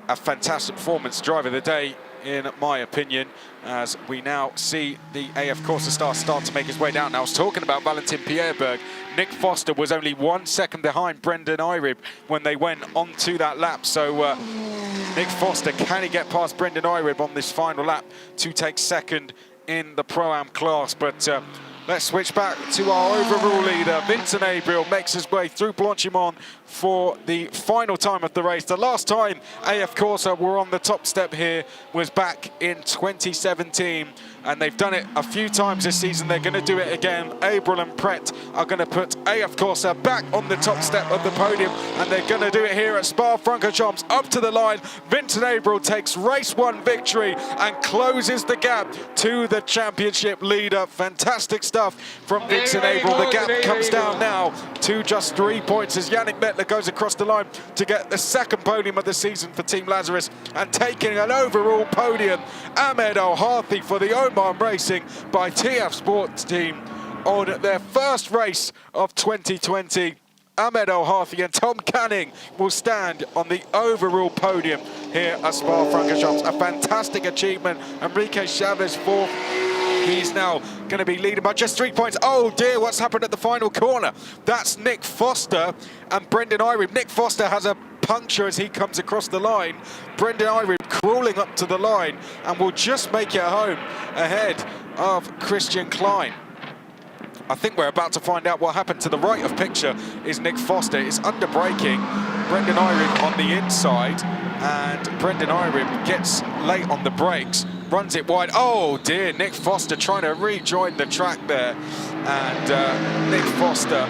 a fantastic performance. Driver of the day in my opinion, as we now see the AF Corsa star start to make his way down. Now, I was talking about Valentin Pierreberg. Nick Foster was only 1 second behind Brendan Irib when they went onto that lap. So Nick Foster, can he get past Brendan Irib on this final lap to take second in the Pro-Am class? But let's switch back to our overall leader. Vincent Abriel makes his way through Blanchimont for the final time of the race. The last time AF Corsa were on the top step here was back in 2017, and they've done it a few times this season. They're going to do it again. Abriel and Pret are going to put AF Corsa back on the top step of the podium, and they're going to do it here at Spa-Francorchamps. Up to the line, Vincent Abriel takes race 1 victory and closes the gap to the championship leader. Fantastic stuff from Vincent Abriel. The gap comes down now to just 3 points as Yannick Mettler goes across the line to get the second podium of the season for Team Lazarus, and taking an overall podium, Ahmed Al-Harthi for the Oman Racing by TF Sports Team on their first race of 2020. Ahmed Al-Harthi and Tom Canning will stand on the overall podium here at Spa-Francorchamps. A fantastic achievement. Enrique Chavez fourth. He's now going to be leading by just 3 points. Oh dear, what's happened at the final corner? That's Nick Foster and Brendan Irib. Nick Foster has a puncture as he comes across the line. Brendan Irib crawling up to the line and will just make it home ahead of Christian Klein. I think we're about to find out what happened. To the right of picture is Nick Foster. It's under braking. Brendan Irib on the inside, and Brendan Irib gets late on the brakes, runs it wide. Oh dear, Nick Foster trying to rejoin the track there. And Nick Foster,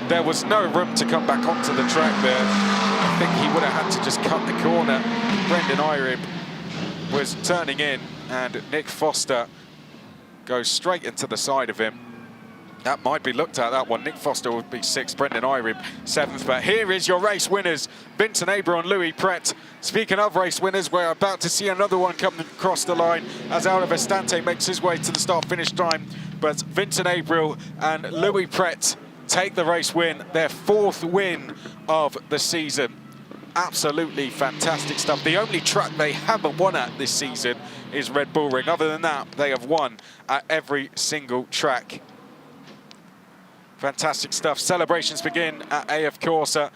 there was no room to come back onto the track there. I think he would have had to just cut the corner. Brendan Irib was turning in, and Nick Foster goes straight into the side of him. That might be looked at, that one. Nick Foster would be 6th, Brendan Irib 7th. But here is your race winners, Vincent Abriel and Louis Pret. Speaking of race winners, we're about to see another one come across the line as Aldo Vestante makes his way to the start-finish time. But Vincent Abriel and Louis Pret take the race win, their 4th win of the season. Absolutely fantastic stuff. The only track they haven't won at this season is Red Bull Ring. Other than that, they have won at every single track. Fantastic stuff. Celebrations begin at AF Corsa.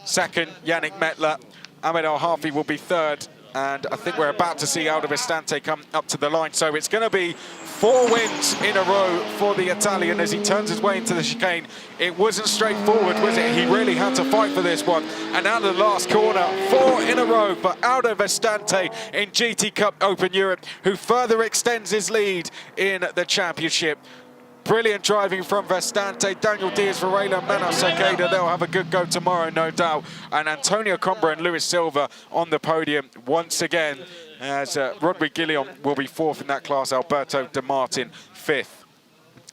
2nd, Yannick Mettler. Ahmed Al-Harthi will be 3rd. And I think we're about to see Aldo Vestante come up to the line. So it's going to be 4 wins in a row for the Italian as he turns his way into the chicane. It wasn't straightforward, was it? He really had to fight for this one. And out of the last corner, 4 in a row for Aldo Vestante in GT Cup Open Europe, who further extends his lead in the championship. Brilliant driving from Vestante. Daniel Diaz Varela and Manos Sakeda, they'll have a good go tomorrow, no doubt. And Antonio Combra and Luis Silva on the podium once again, as Rodrigue Guillaume will be 4th in that class, Alberto De Martin 5th.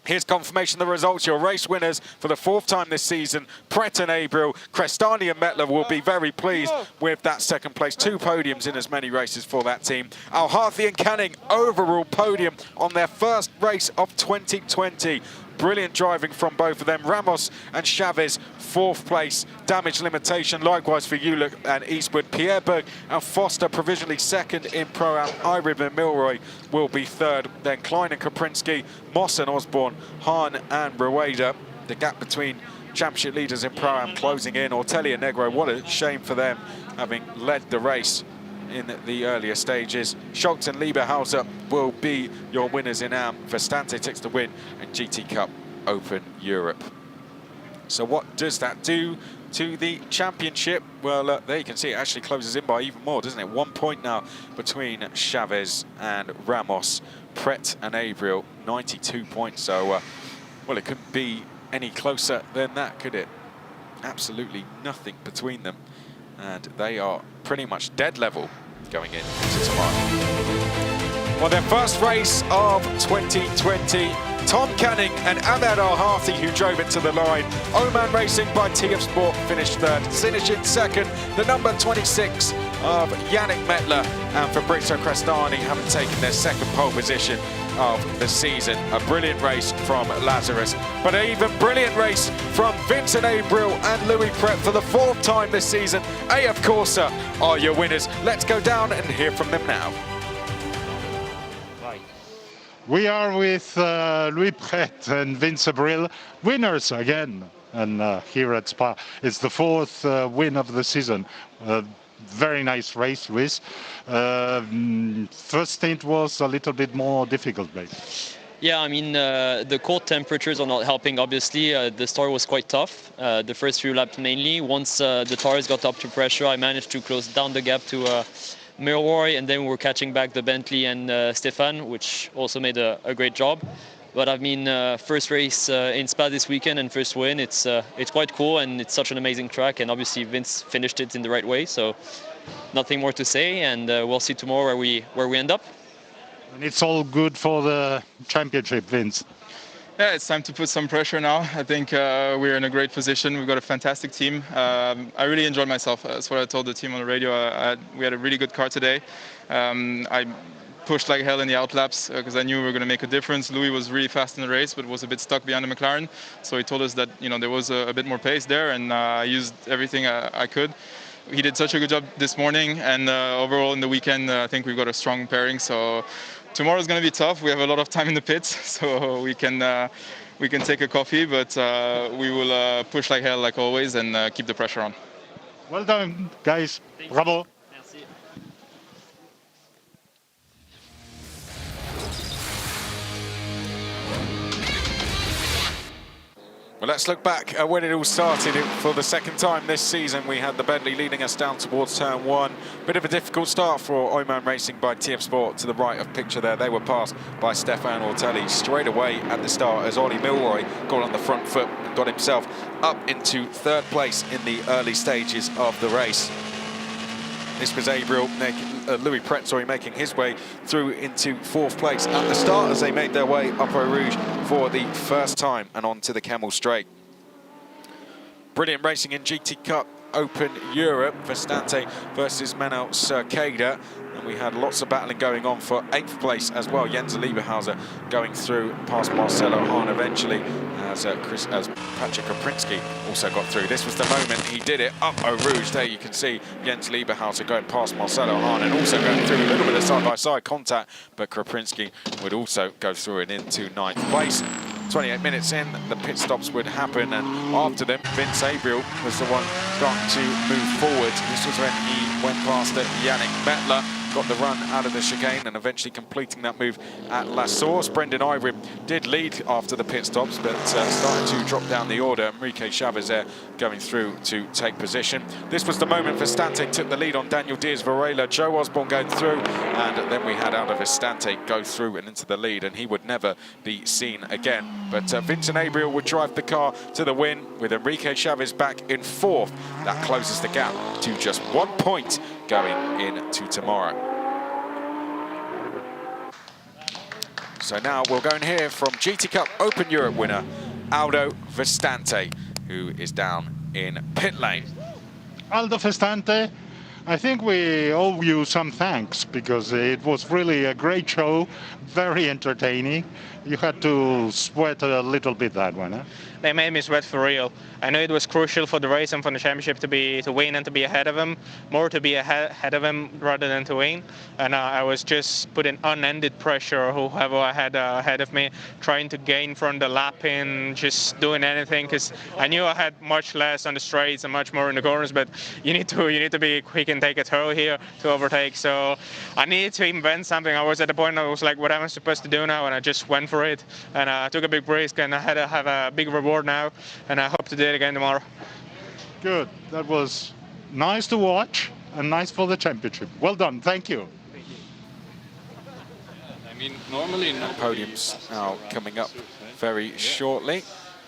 Here's confirmation of the results. Your race winners for the 4th time this season, Pret and Abriel. Crestani and Mettler will be very pleased with that 2nd place. 2 podiums in as many races for that team. Al-Harthi and Canning, overall podium on their first race of 2020. Brilliant driving from both of them. Ramos and Chavez, 4th place. Damage limitation, likewise for Ulick and Eastwood. Pierreberg and Foster provisionally 2nd in Pro-Am. Irib and Milroy will be 3rd. Then Klein and Kaprinski, Moss and Osborne, Hahn and Rueda. The gap between championship leaders in Pro-Am closing in. Ortelli and Negro, what a shame for them, having led the race in the earlier stages. Schultz and Lieberhauser will be your winners in AM. Vestante takes the win in GT Cup Open Europe. So what does that do to the championship? Well, there you can see it actually closes in by even more, doesn't it? 1 point now between Chavez and Ramos. Pret and Abriel, 92 points. So, well, it couldn't be any closer than that, could it? Absolutely nothing between them. And they are pretty much dead level going into tomorrow. Well, their first race of 2020, Tom Canning and Ahmed Al-Harthi, who drove it to the line. Oman Racing by TF Sport finished 3rd. Finishing 2nd, the number 26 of Yannick Mettler and Fabrizio Crestani, having taken their 2nd pole position of the season. A brilliant race from Lazarus, but an even brilliant race from Vincent Abriel and Louis Pret for the 4th time this season. AF Corsa are your winners. Let's go down and hear from them now. We are with Louis Pret and Vince Abril, winners again. And here at Spa, it's the fourth win of the season. Very nice race, Luis. First stint was a little bit more difficult, maybe. Yeah, I mean, the cold temperatures are not helping, obviously. The start was quite tough, the first few laps mainly. Once the tires got up to pressure, I managed to close down the gap to Milroy, and then we were catching back the Bentley and Stefan, which also made a great job. But I mean, first race in Spa this weekend and first win, it's quite cool, and it's such an amazing track, and obviously Vince finished it in the right way, so nothing more to say, and we'll see tomorrow where we end up. And it's all good for the championship, Vince. Yeah, it's time to put some pressure now. I think we're in a great position. We've got a fantastic team. I really enjoyed myself. That's what I told the team on the radio. We had a really good car today. I pushed like hell in the outlaps because I knew we were going to make a difference. Louis was really fast in the race, but was a bit stuck behind the McLaren. So he told us that there was a bit more pace there, and I used everything I could. He did such a good job this morning, and overall in the weekend, I think we've got a strong pairing. So tomorrow's going to be tough. We have a lot of time in the pits, so we can take a coffee, but we will push like hell, like always, and keep the pressure on. Well done, guys. Bravo. Merci. Well, let's look back at when it all started. For the second time this season, we had the Bentley leading us down towards turn one. Bit of a difficult start for Oman Racing by TF Sport to the right of picture there. They were passed by Stefan Ortelli straight away at the start as Ollie Milroy got on the front foot and got himself up into third place in the early stages of the race. This was Louis Pret, making his way through into fourth place at the start as they made their way up Eau Rouge for the first time and onto the Camel Straight. Brilliant racing in GT Cup Open Europe. Verstante versus Manuel Cerqueda. And we had lots of battling going on for 8th place as well. Jens Lieberhauser going through past Marcelo Hahn eventually as Patrick Koprinski also got through. This was the moment he did it up Eau Rouge. There you can see Jens Lieberhauser going past Marcelo Hahn and also going through a little bit of side-by-side contact, but Koprinski would also go through it into 9th place. 28 minutes in, the pit stops would happen, and after them, Vince Abriel was the one starting to move forward. This was when he went past Yannick Mettler, got the run out of the chicane, and eventually completing that move at La Source. Brendan Ivory did lead after the pit stops, but started to drop down the order. Enrique Chavez there going through to take position. This was the moment Verstante took the lead on Daniel Diaz Varela. Joe Osborne going through, and then we had out of Verstante go through and into the lead, and he would never be seen again. But Vincent Abriel would drive the car to the win with Enrique Chavez back in fourth. That closes the gap to just 1 point going into tomorrow. So now we'll go and hear from GT Cup Open Europe winner Aldo Verstante, who is down in pit lane. Aldo Verstante, I think we owe you some thanks because it was really a great show, very entertaining. You had to sweat a little bit that one, huh? They made me sweat for real. I know it was crucial for the race and for the championship to win and to be ahead of him, more to be ahead of him rather than to win. And I was just putting unended pressure whoever I had ahead of me, trying to gain from the lapping, just doing anything, because I knew I had much less on the straights and much more in the corners. But you need to be quick and take a throw here to overtake. So I needed to invent something. I was at the point I was like, what am I supposed to do now? And I just went for it, and I took a big risk, and I had to have a big reward now, and I hope to do it again tomorrow. Good. That was nice to watch and nice for the championship. Well done. Thank you. I mean, normally podiums now coming up very shortly.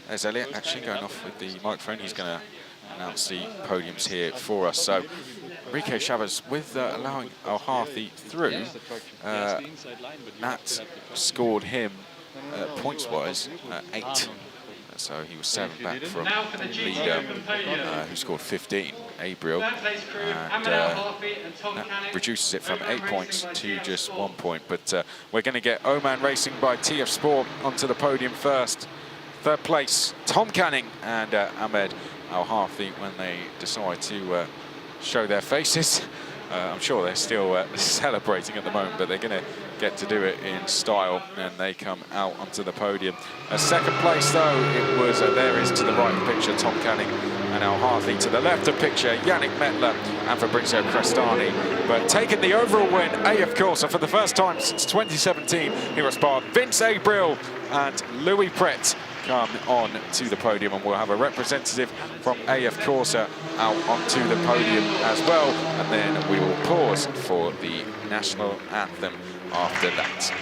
There's Elliot actually going off with the microphone. He's going to announce the podiums here for us. So Enrique Chavez with allowing Al-Harthi through. Nat scored him points-wise 8. So he was 7 back from leader, who scored 15, Abriel, and that reduces it from 8 points to just 1 point. But we're going to get Oman Racing by TF Sport onto the podium first. Third place, Tom Canning and Ahmed Al-Harthi when they decide to show their faces. I'm sure they're still celebrating at the moment, but they're going to get to do it in style, and they come out onto the podium. Second place, though, it was, there is to the right of the picture, Tom Canning and Al Hartley. To the left of picture, Yannick Mettler and Fabrizio Crestani. But taking the overall win, AF Corsa, for the first time since 2017 here at Spa, Vince Abril and Louis Pret come on to the podium, and we'll have a representative from AF Corsa out onto the podium as well, and then we will pause for the national anthem after that.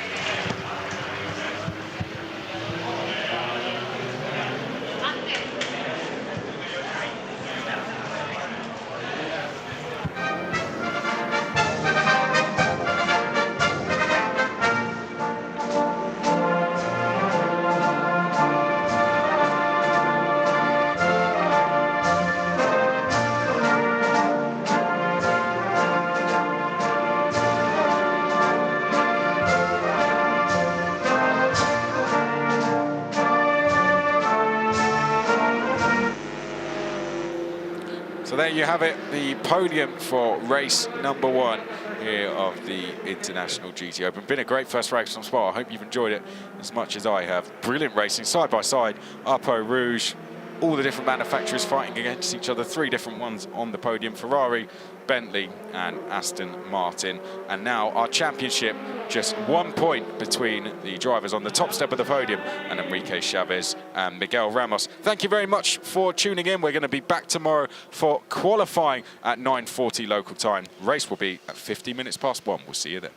So there you have it, the podium for race number 1 here of the International GT Open. Been a great first race on Spa. I hope you've enjoyed it as much as I have. Brilliant racing, side by side, Arpo Rouge, all the different manufacturers fighting against each other, 3 different ones on the podium, Ferrari, Bentley and Aston Martin. And now our championship, just 1 point between the drivers on the top step of the podium, and Enrique Chavez and Miguel Ramos. Thank you very much for tuning in. We're going to be back tomorrow for qualifying at 9:40 local time. Race will be at 50 minutes past 1. We'll see you then.